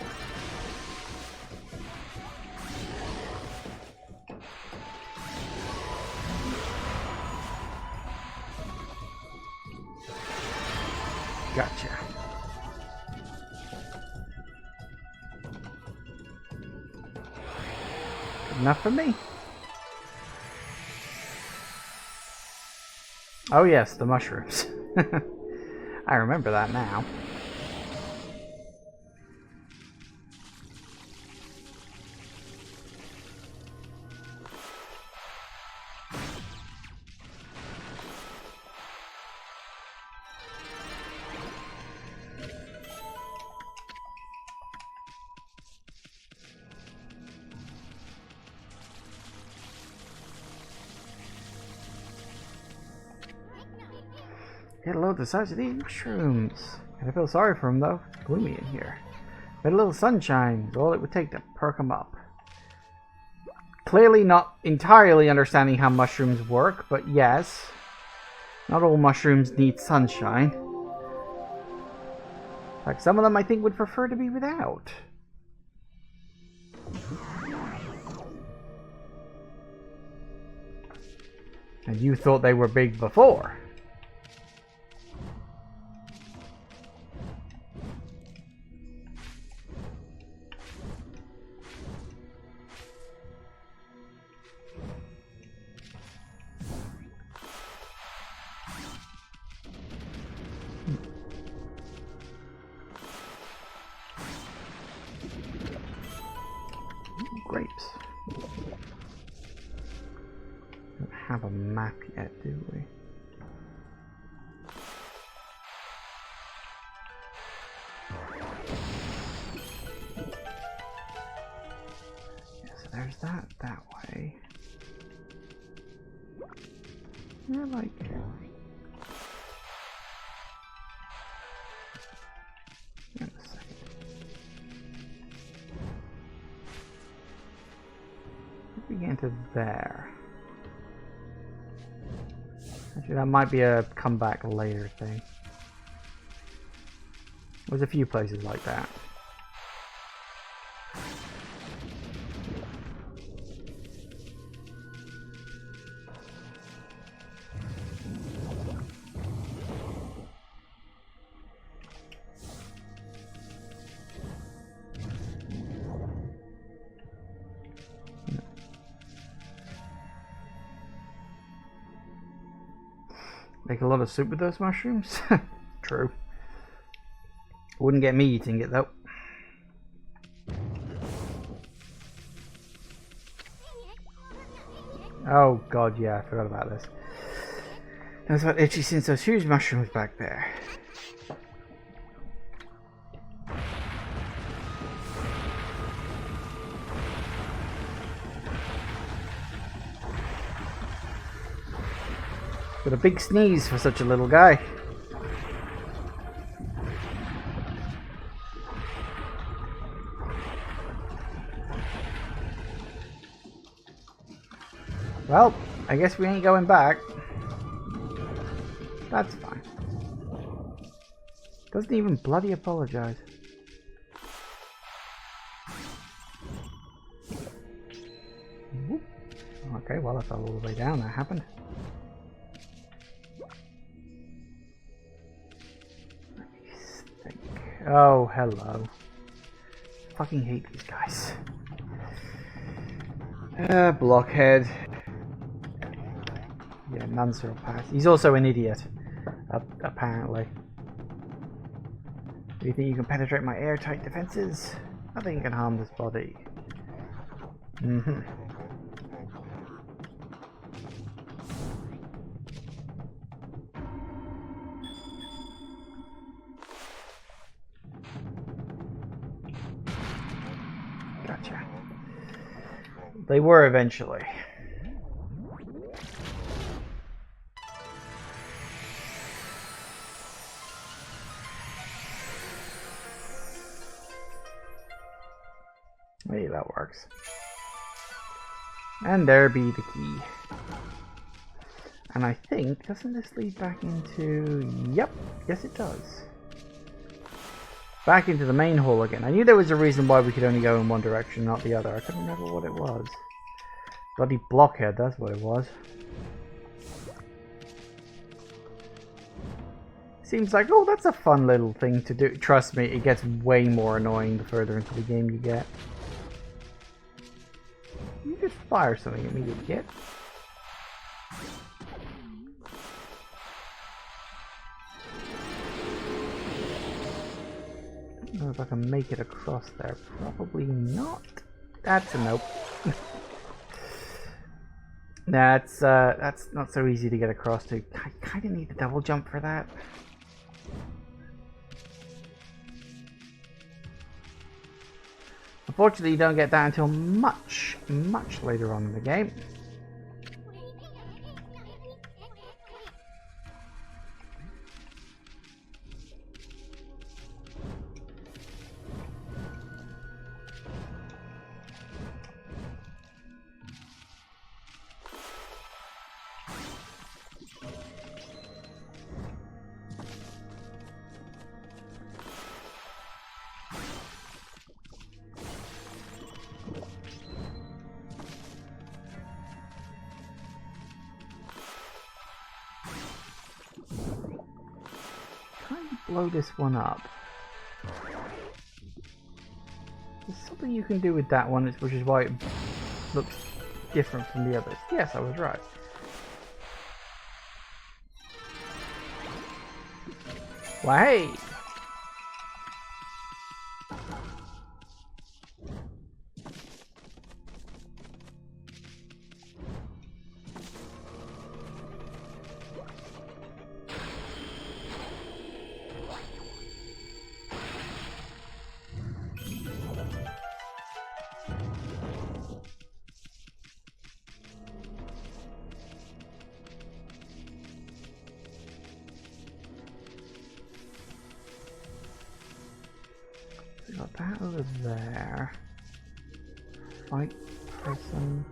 Gotcha. Enough for me. Oh yes, the mushrooms. I remember that now. Get a load the size of these mushrooms. And I feel sorry for them though. It's gloomy in here. But a little sunshine is all it would take to perk them up. Clearly not entirely understanding how mushrooms work, but yes. Not all mushrooms need sunshine. In fact, some of them I think would prefer to be without. And you thought they were big before. have a map yet, do we? Yeah, so there's that way. Yeah, like... Hang on a second. If we get into there... Actually, that might be a come back later thing. There's a few places like that. Make a lot of soup with those mushrooms? True. Wouldn't get me eating it though. Oh god, yeah, I forgot about this. That's what Itchy seen those huge mushrooms back there. Got a big sneeze for such a little guy. Well, I guess we ain't going back. That's fine. Doesn't even bloody apologize. Whoop. Okay, well, I fell all the way down. That happened. Oh, hello. Fucking hate these guys. Blockhead. Yeah, Nancer will pass. He's also an idiot, apparently. Do you think you can penetrate my airtight defenses? Nothing can harm this body. Mm-hmm. Gotcha. They were eventually. Maybe that works. And there be the key. And I think, doesn't this lead back into... Yep, yes it does. Back into the main hall again. I knew there was a reason why we could only go in one direction, not the other. I couldn't remember what it was. Bloody blockhead, that's what it was. Seems like, oh, that's a fun little thing to do. Trust me, it gets way more annoying the further into the game you get. You just fire something at me, you get. I don't know if I can make it across there. Probably not. That's a nope. That's not so easy to get across to. I kind of need the double jump for that. Unfortunately, you don't get that until much, much later on in the game. Blow this one up. There's something you can do with that one, which is why it looks different from the others. Yes, I was right. Well, hey! Got that over there. Fight person.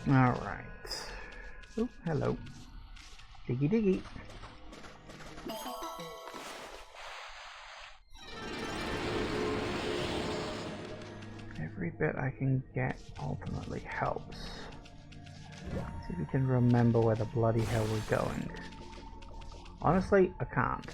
Alright. Oh, hello. Diggy diggy. Every bit I can get ultimately helps. See if we can remember where the bloody hell we're going. Honestly, I can't.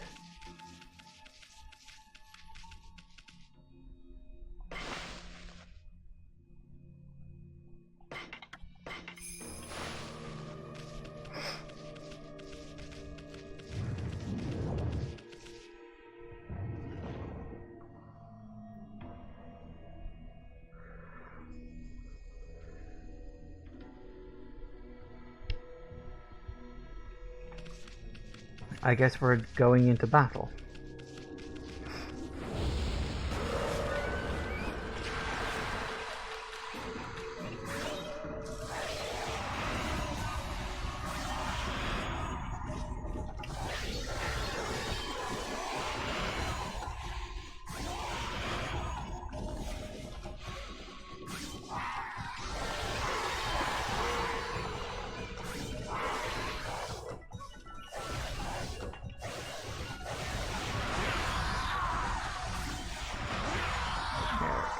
I guess we're going into battle.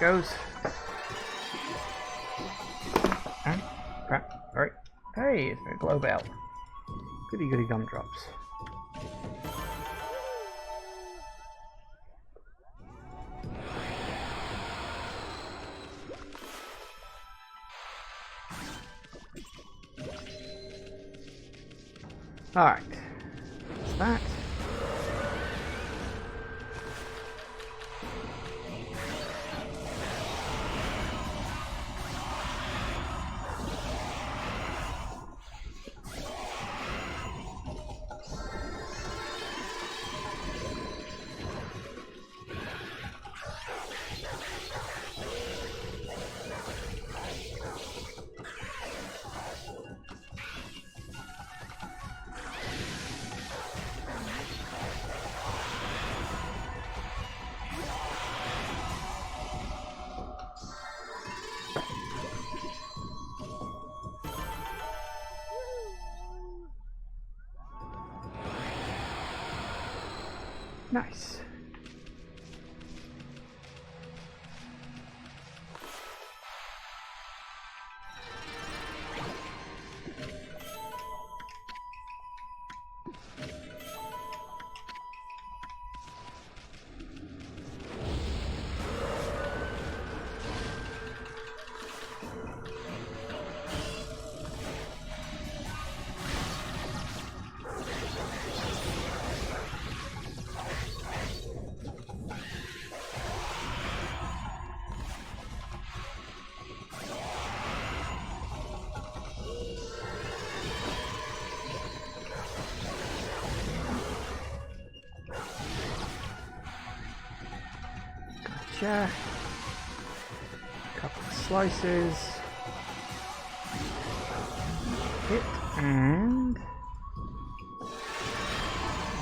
Goes. Oh, crap. Alright. Hey, it's a glow bell. Goody goody gumdrops. Alright. That's that. Nice. Gotcha. Couple of slices. Hit, and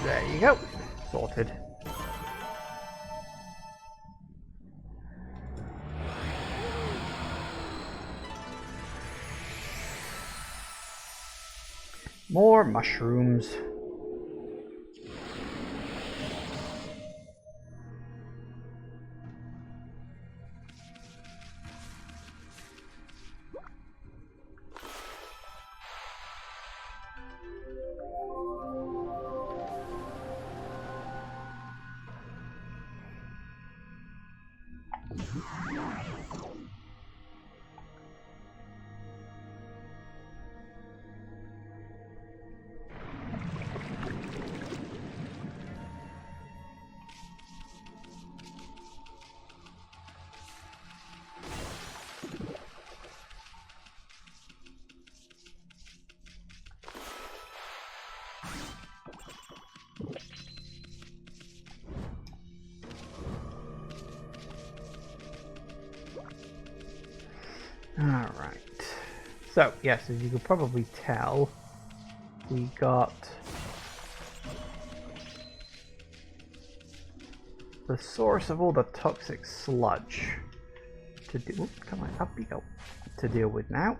there you go. Sorted. More mushrooms. Alright. So, yes, as you could probably tell, we got the source of all the toxic sludge to do. Oops, come on, up you go. To deal with now.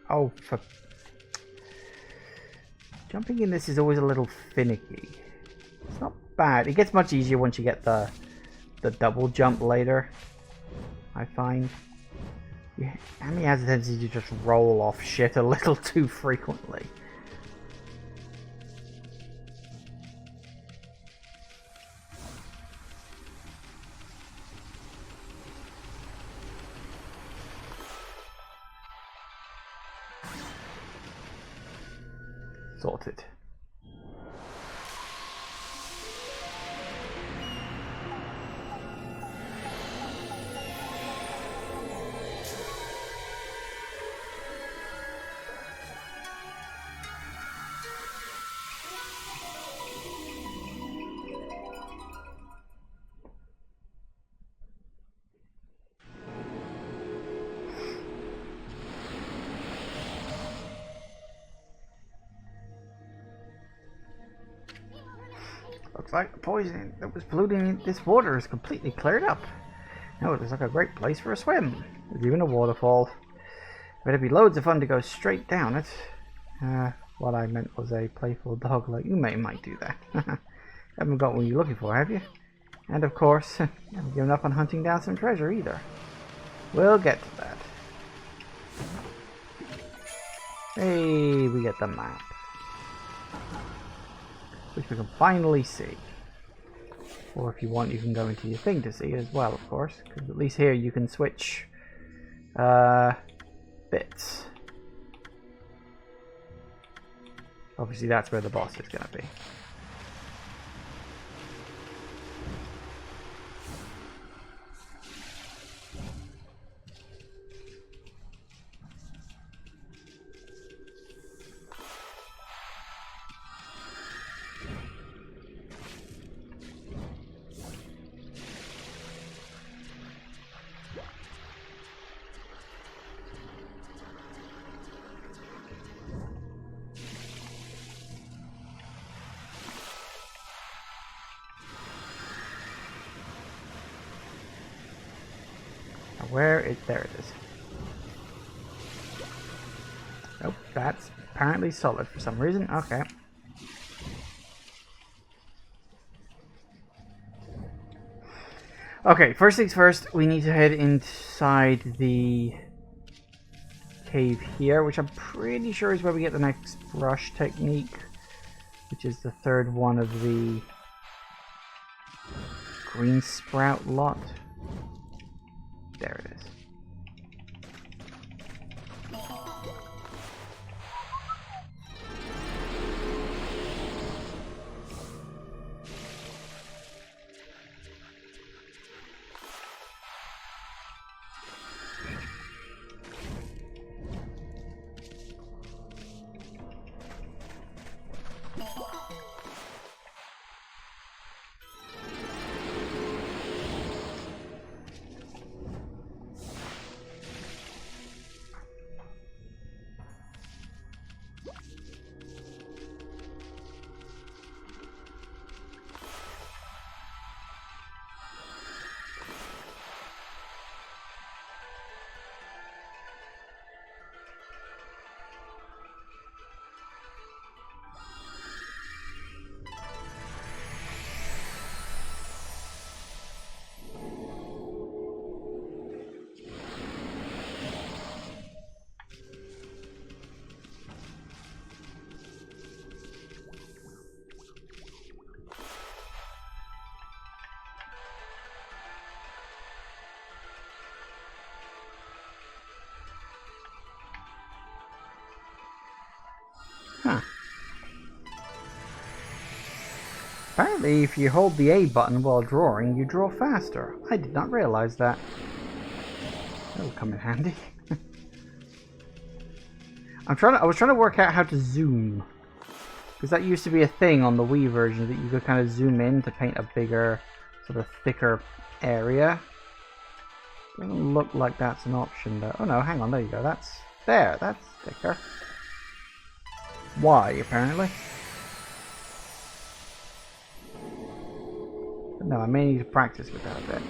Oh, for jumping in this is always a little finicky. It's not bad. It gets much easier once you get the double jump later, I find. Amy has a tendency to just roll off shit a little too frequently. Sorted. Looks like the poison that was polluting this water is completely cleared up. Now it looks like a great place for a swim. There's even a waterfall. But it'd be loads of fun to go straight down it. What I meant was a playful dog like you might do that. Haven't got what you're looking for, have you? And of course, haven't given up on hunting down some treasure either. We'll get to that. Hey, we get the map. Which we can finally see. Or if you want, you can go into your thing to see it as well, of course. Because at least here you can switch bits. Obviously that's where the boss is going to be. There it is. Oh, that's apparently solid for some reason. Okay. Okay, first things first, we need to head inside the cave here, which I'm pretty sure is where we get the next brush technique, which is the third one of the green sprout lot. There it is. Huh. Apparently, if you hold the A button while drawing, you draw faster. I did not realize that. That'll come in handy. I was trying to work out how to zoom. Because that used to be a thing on the Wii version, that you could kind of zoom in to paint a bigger, sort of thicker area. Doesn't look like that's an option though. Oh no, hang on, there you go. That's thicker. Y, apparently. But no, I may need to practice with that a bit.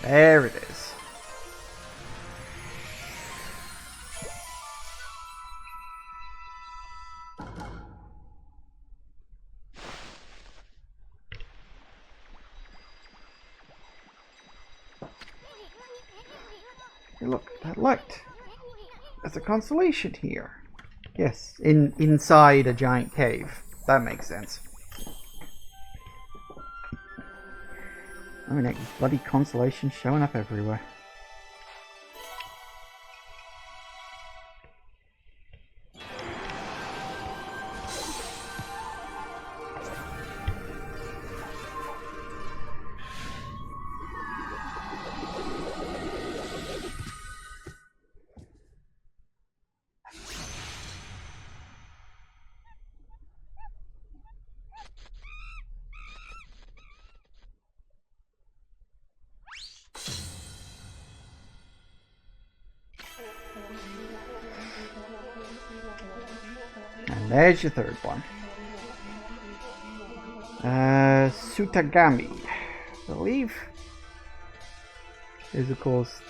There it is. Hey, look, that light. There's a constellation here. Yes, inside a giant cave. That makes sense. I mean, bloody constellations showing up everywhere. And there's your third one. Sutagami, I believe. Is of course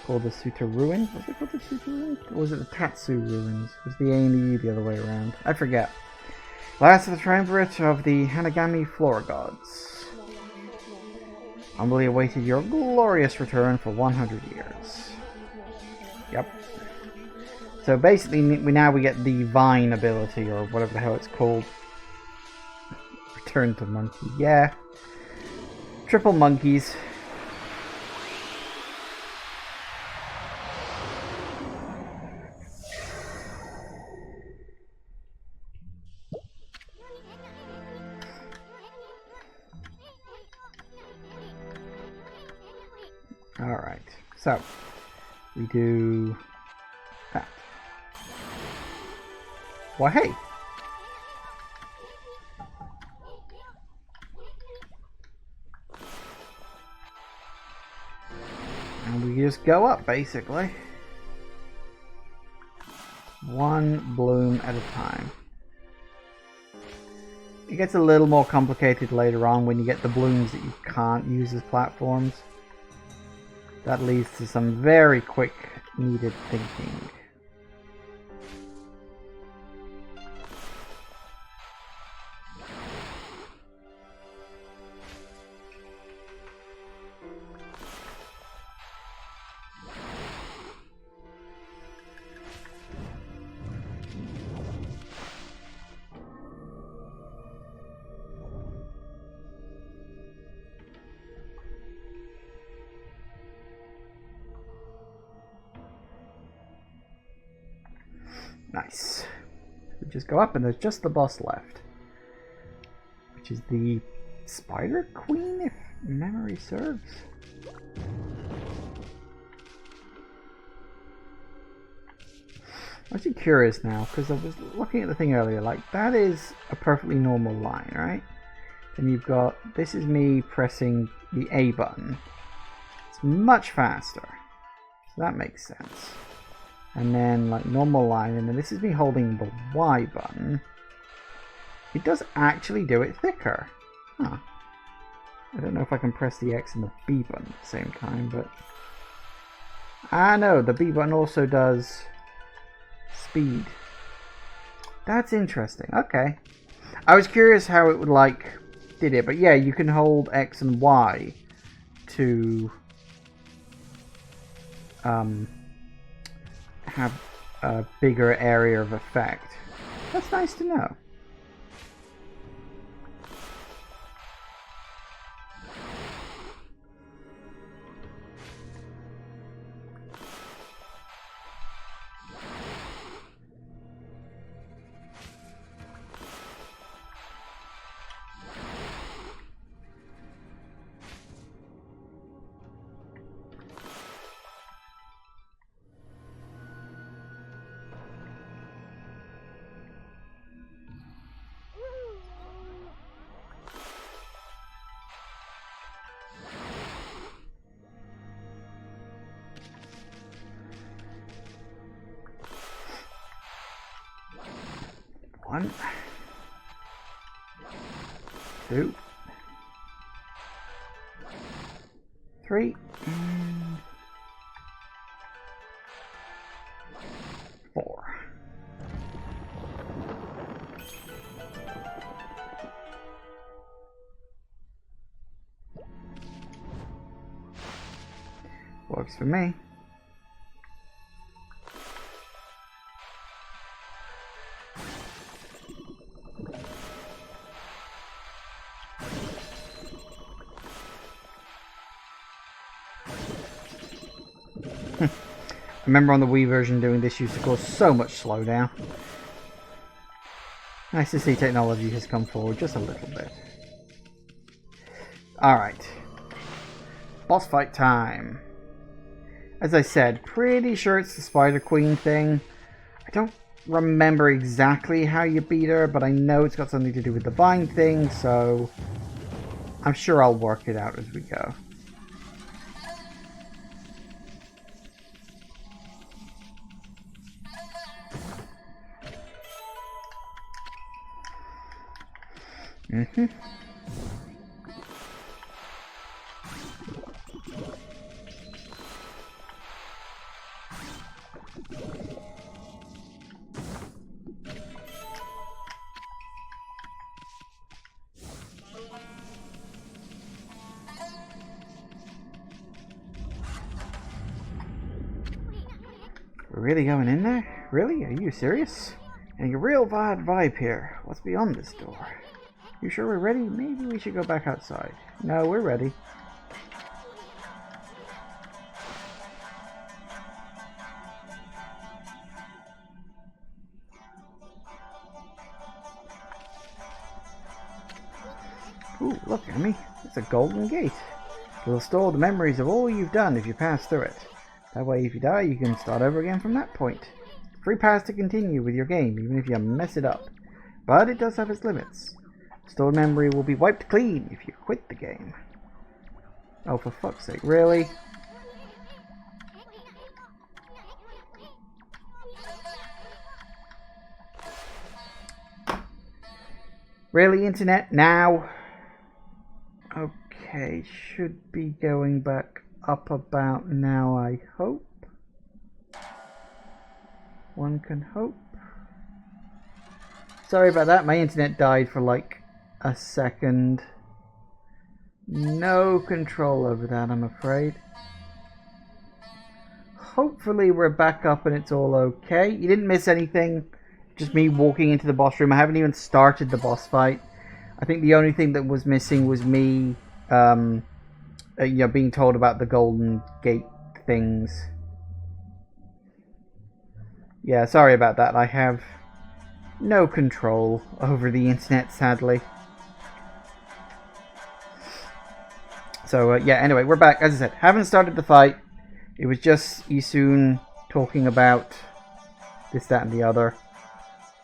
called the Suta Ruin. Was it called the Suta Ruin? Or was it the Tatsu Ruins? Was the A and the U the other way around? I forget. Last of the triumvirate of the Hanagami Flora Gods. Humbly awaited your glorious return for 100 years. Yep. So basically, we get the Vine ability, or whatever the hell it's called. Return to monkey. Yeah. Triple monkeys. Alright, so we do that. Why, hey! And we just go up, basically. One bloom at a time. It gets a little more complicated later on when you get the blooms that you can't use as platforms. That leads to some very quick, needed thinking. Nice. We just go up and there's just the boss left. Which is the Spider Queen, if memory serves. I'm actually curious now, because I was looking at the thing earlier, like, that is a perfectly normal line, right? And you've got, this is me pressing the A button. It's much faster. So that makes sense. And then, like, normal line, and then this is me holding the Y button. It does actually do it thicker. Huh. I don't know if I can press the X and the B button at the same time, but... Ah, no, the B button also does speed. That's interesting. Okay. I was curious how it would, like, did it, but yeah, you can hold X and Y to have a bigger area of effect. That's nice to know. 1, 2, 3, and 4. Works for me. I remember on the Wii version doing this used to cause so much slowdown. Nice to see technology has come forward just a little bit. Alright. Boss fight time. As I said, pretty sure it's the Spider Queen thing. I don't remember exactly how you beat her, but I know it's got something to do with the vine thing, so I'm sure I'll work it out as we go. We're really going in there? Really? Are you serious? Getting a real bad vibe here. What's beyond this door? You sure we're ready? Maybe we should go back outside. No, we're ready. Ooh, look, Amy. It's a golden gate. It'll store the memories of all you've done if you pass through it. That way, if you die, you can start over again from that point. Free pass to continue with your game, even if you mess it up. But it does have its limits. Stored memory will be wiped clean if you quit the game. Oh, for fuck's sake, really? Really, internet? Now? Okay, should be going back up about now, I hope. One can hope. Sorry about that, my internet died for like a second. No control over that, I'm afraid. Hopefully we're back up and it's all okay. You didn't miss anything. Just me walking into the boss room. I haven't even started the boss fight. I think the only thing that was missing was me being told about the golden gate things. Yeah, sorry about that. I have no control over the internet, sadly. So, yeah, anyway, we're back. As I said, haven't started the fight. It was just Isun talking about this, that, and the other.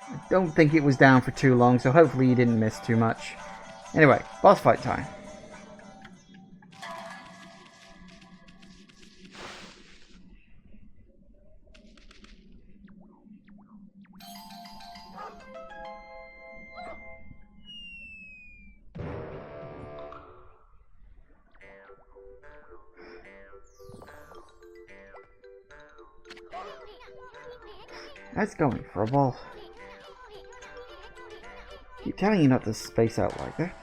I don't think it was down for too long, so hopefully you didn't miss too much. Anyway, boss fight time. That's going for a ball. Keep telling you not to space out like that.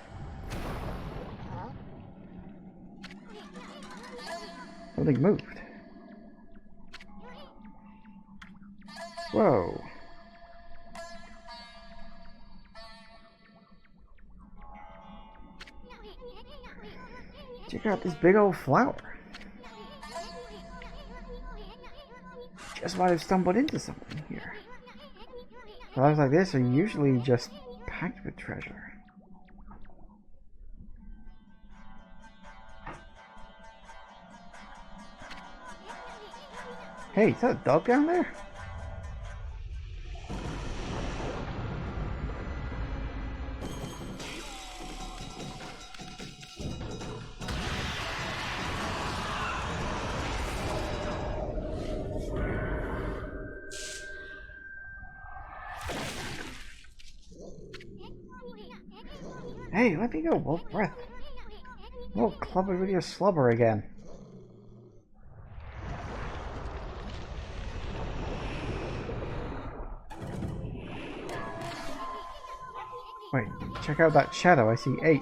Something moved. Whoa. Check out this big old flower. Just might have stumbled into something here. Flowers like this are usually just packed with treasure. Hey, is that a dog down there? Hey, let me go, Wolf Breath. Oh, club it with your slobber again. Wait, check out that shadow. I see 8.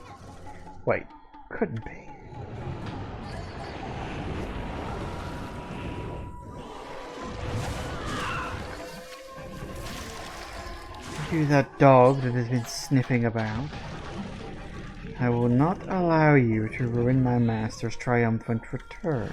Wait, couldn't be. You, that dog that has been sniffing about. I will not allow you to ruin my master's triumphant return.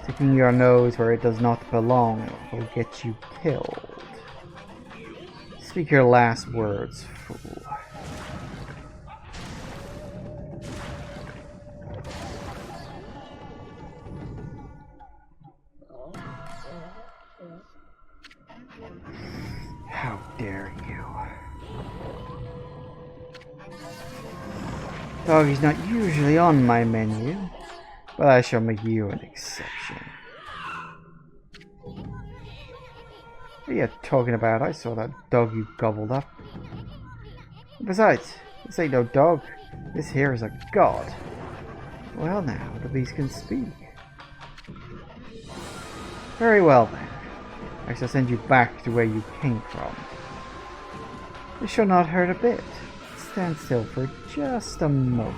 Sticking your nose where it does not belong will get you killed. Speak your last words, fool. How dare you? Doggy's not usually on my menu, but I shall make you an exception. What are you talking about? I saw that dog you gobbled up. Besides, this ain't no dog. This here is a god. Well now, the beast can speak. Very well then. I shall send you back to where you came from. This shall not hurt a bit. Stand still for just a moment.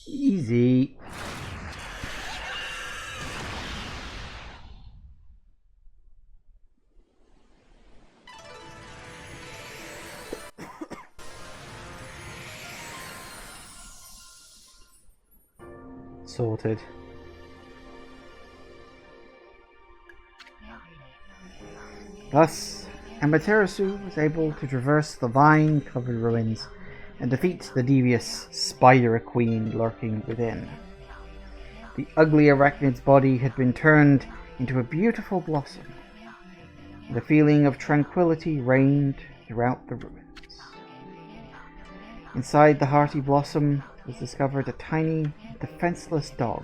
Easy. Sorted. Thus, Amaterasu was able to traverse the vine-covered ruins and defeat the devious Spider Queen lurking within. The ugly arachnid's body had been turned into a beautiful blossom, and a feeling of tranquility reigned throughout the ruins. Inside the hearty blossom was discovered a tiny, defenseless dog,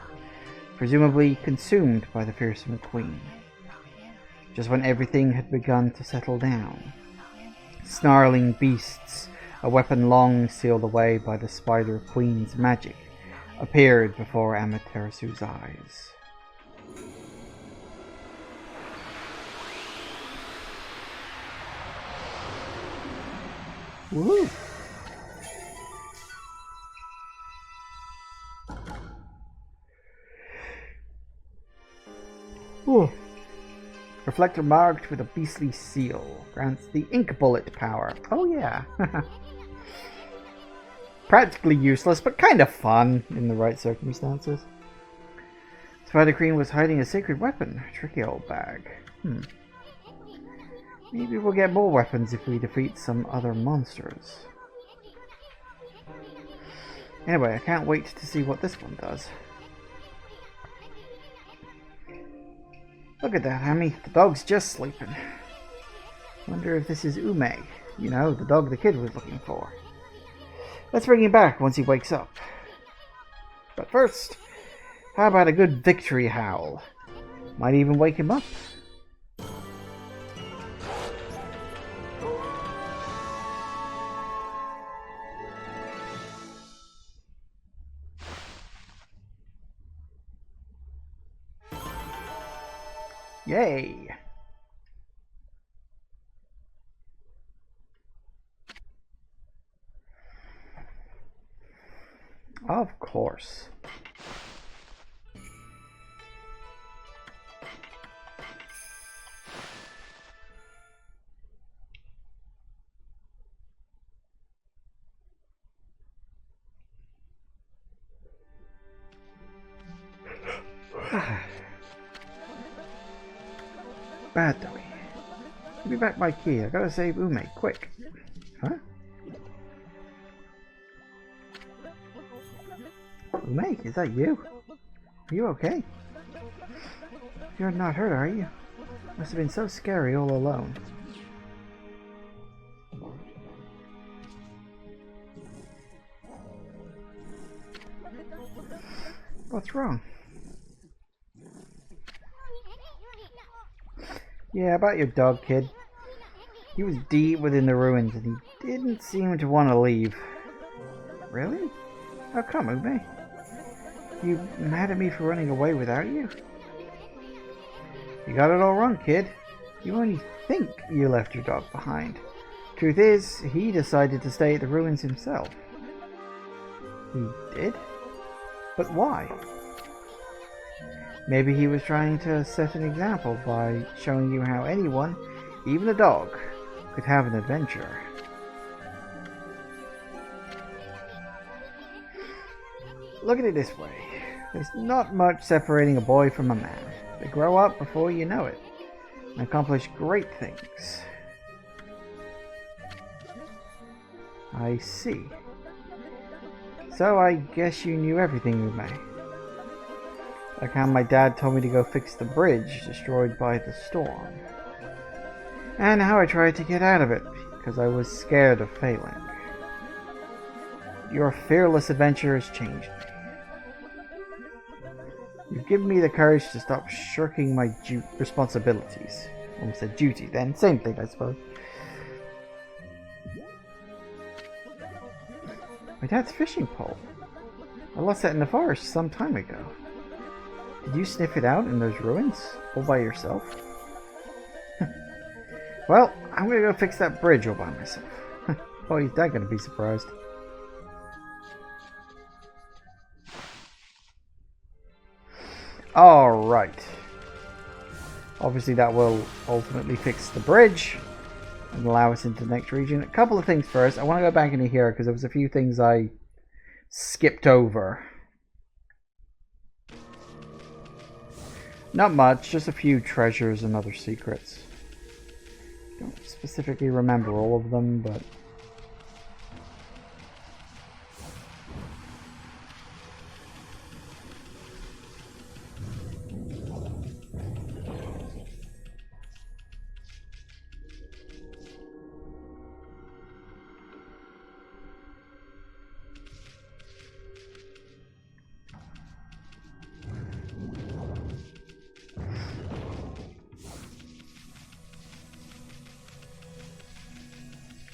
presumably consumed by the fearsome queen. Just when everything had begun to settle down, snarling beasts, a weapon long sealed away by the Spider Queen's magic, appeared before Amaterasu's eyes. Woo! Ooh. Reflector marked with a beastly seal grants the ink bullet power. Oh yeah. Practically useless, but kind of fun in the right circumstances. Spider Queen was hiding a sacred weapon. Tricky old bag. Maybe we'll get more weapons if we defeat some other monsters. Anyway, I can't wait to see what this one does. Look at that, Hammy. The dog's just sleeping. Wonder if this is Ume. You know, the dog the kid was looking for. Let's bring him back once he wakes up. But first, how about a good victory howl? Might even wake him up. Yay! Of course. Bad doggy. Give me back my key. I gotta save Ume, quick. Huh? Ume, is that you? Are you okay? You're not hurt, are you? Must have been so scary all alone. What's wrong? Yeah, about your dog, kid. He was deep within the ruins and he didn't seem to want to leave. Really? How come, Ume? You mad at me for running away without you? You got it all wrong, kid. You only think you left your dog behind. Truth is, he decided to stay at the ruins himself. He did? But why? Maybe he was trying to set an example by showing you how anyone, even a dog, could have an adventure. Look at it this way. There's not much separating a boy from a man. They grow up before you know it and accomplish great things. I see. So I guess you knew everything, Ume. Like how my dad told me to go fix the bridge destroyed by the storm. And how I tried to get out of it because I was scared of failing. Your fearless adventure has changed me. You've given me the courage to stop shirking my responsibilities. Almost said duty then. Same thing, I suppose. My dad's fishing pole. I lost that in the forest some time ago. Did you sniff it out in those ruins? All by yourself? Well, I'm gonna go fix that bridge all by myself. Oh, is Dad gonna be surprised? Alright. Obviously that will ultimately fix the bridge and allow us into the next region. A couple of things first. I want to go back into here because there was a few things I skipped over. Not much, just a few treasures and other secrets. Don't specifically remember all of them, but...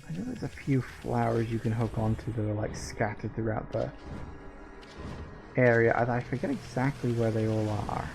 I know there's a few flowers you can hook onto that are like scattered throughout the area, and I forget exactly where they all are.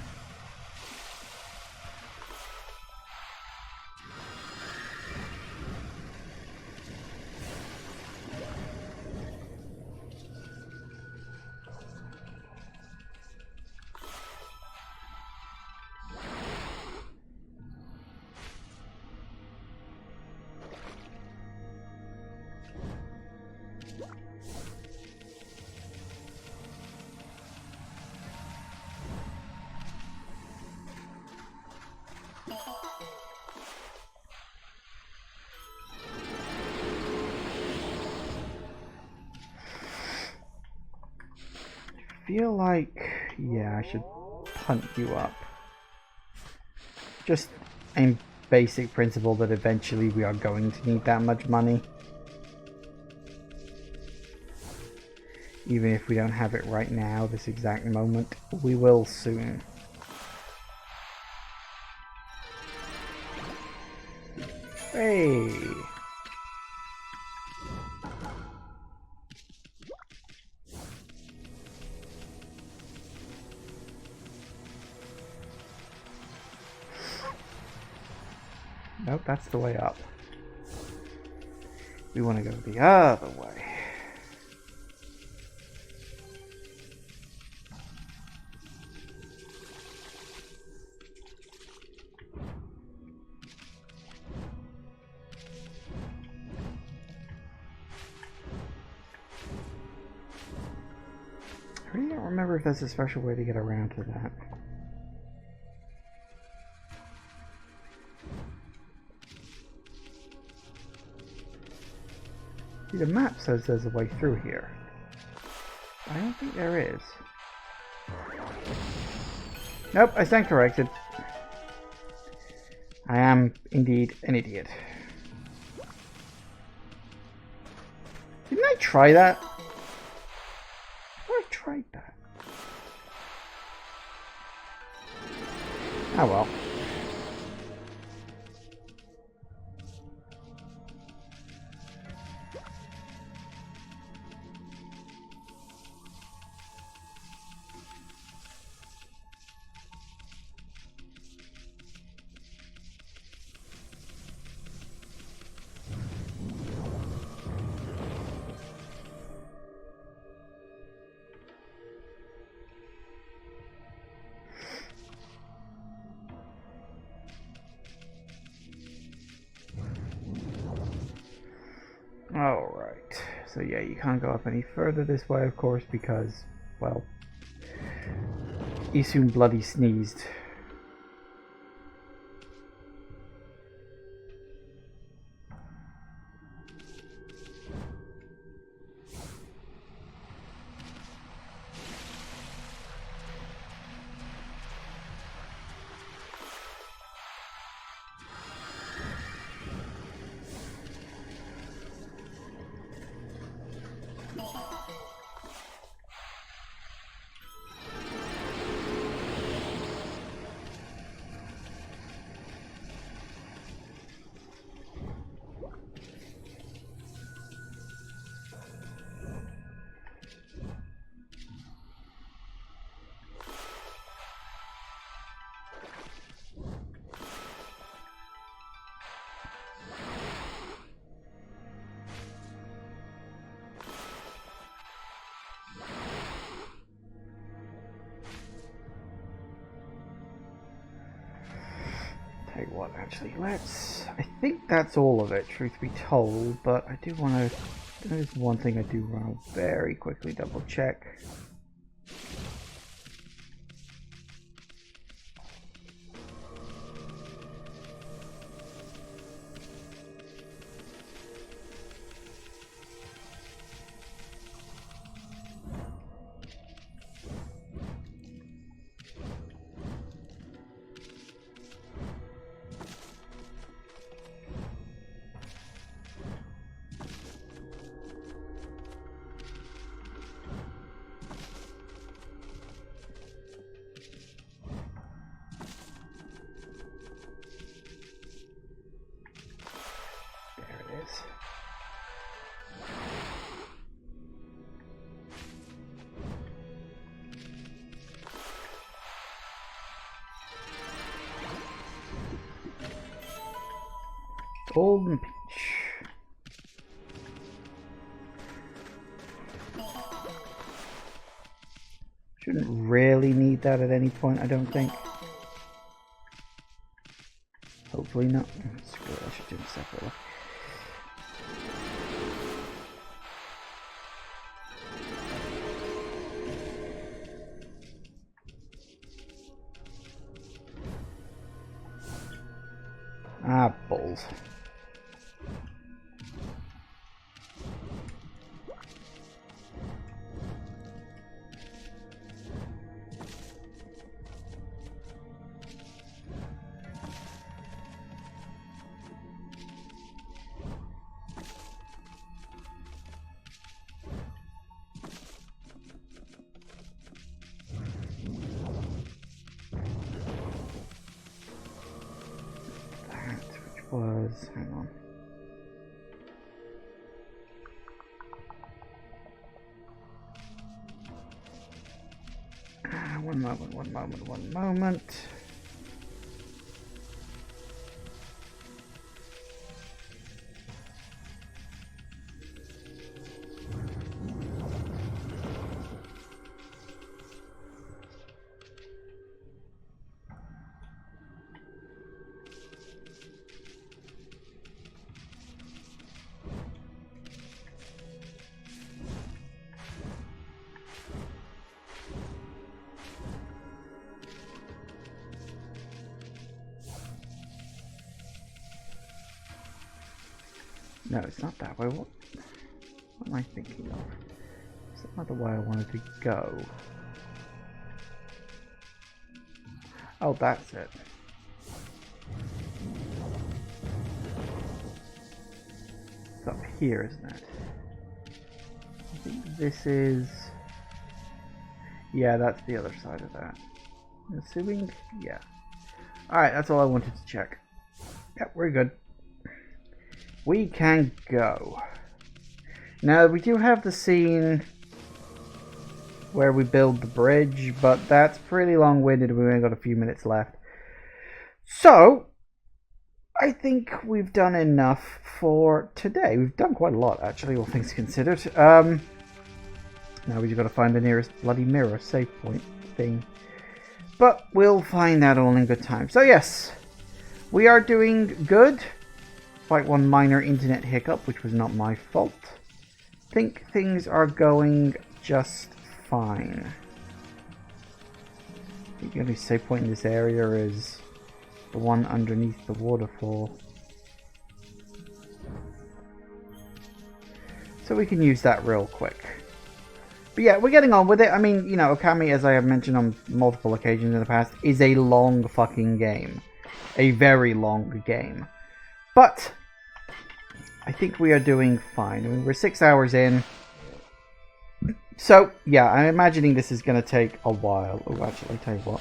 feel like, yeah, I should punt you up. Just a basic principle that eventually we are going to need that much money. Even if we don't have it right now, this exact moment, we will soon. Hey! Nope, that's the way up. We want to go the other way. I really don't remember if there's a special way to get around to that. See, the map says there's a way through here. I don't think there is. Nope, I stand corrected. I am indeed an idiot. Didn't I try that? I tried that. Oh well. Alright, so yeah, you can't go up any further this way, of course, because, well, you soon bloody sneezed. Tell you what, actually, let's... I think that's all of it, truth be told, but I do want to... There's one thing I do want to very quickly double check. Golden Peach. Shouldn't really need that at any point, I don't think. Hopefully not. Screw it, I should do it separately. Ah, balls. was... hang on. One moment. No, it's not that way. What am I thinking of? Is that not the way I wanted to go? Oh, that's it. It's up here, isn't it? I think this is... yeah, that's the other side of that. I'm assuming? Yeah. Alright, that's all I wanted to check. Yep, we're good. We can go. Now, we do have the scene where we build the bridge, but that's pretty long-winded and we've only got a few minutes left. So, I think we've done enough for today. We've done quite a lot, actually, all things considered. Now we just got to find the nearest bloody mirror save point thing. But we'll find that all in good time. So yes, we are doing good. Despite one minor internet hiccup, which was not my fault. I think things are going just fine. I think the only save point in this area is the one underneath the waterfall. So we can use that real quick. But yeah, we're getting on with it. I mean, you know, Ōkami, as I have mentioned on multiple occasions in the past, is a long fucking game. A very long game. But I think we are doing fine. I mean, we're 6 hours in. So, yeah, I'm imagining this is going to take a while. Oh, actually, I'll tell you what.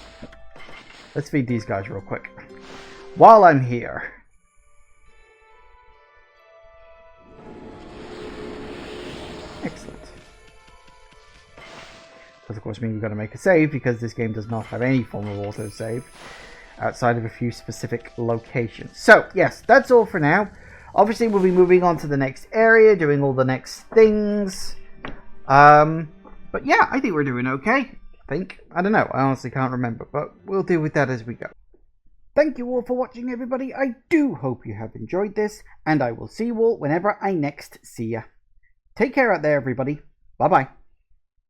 Let's feed these guys real quick. While I'm here. Excellent. Does, of course, mean we've got to make a save, because this game does not have any form of autosave outside of a few specific locations. So, yes, that's all for now. Obviously, we'll be moving on to the next area, doing all the next things. But yeah, I think we're doing okay. I don't know. I honestly can't remember, but we'll deal with that as we go. Thank you all for watching, everybody. I do hope you have enjoyed this, and I will see you all whenever I next see ya. Take care out there, everybody. Bye-bye.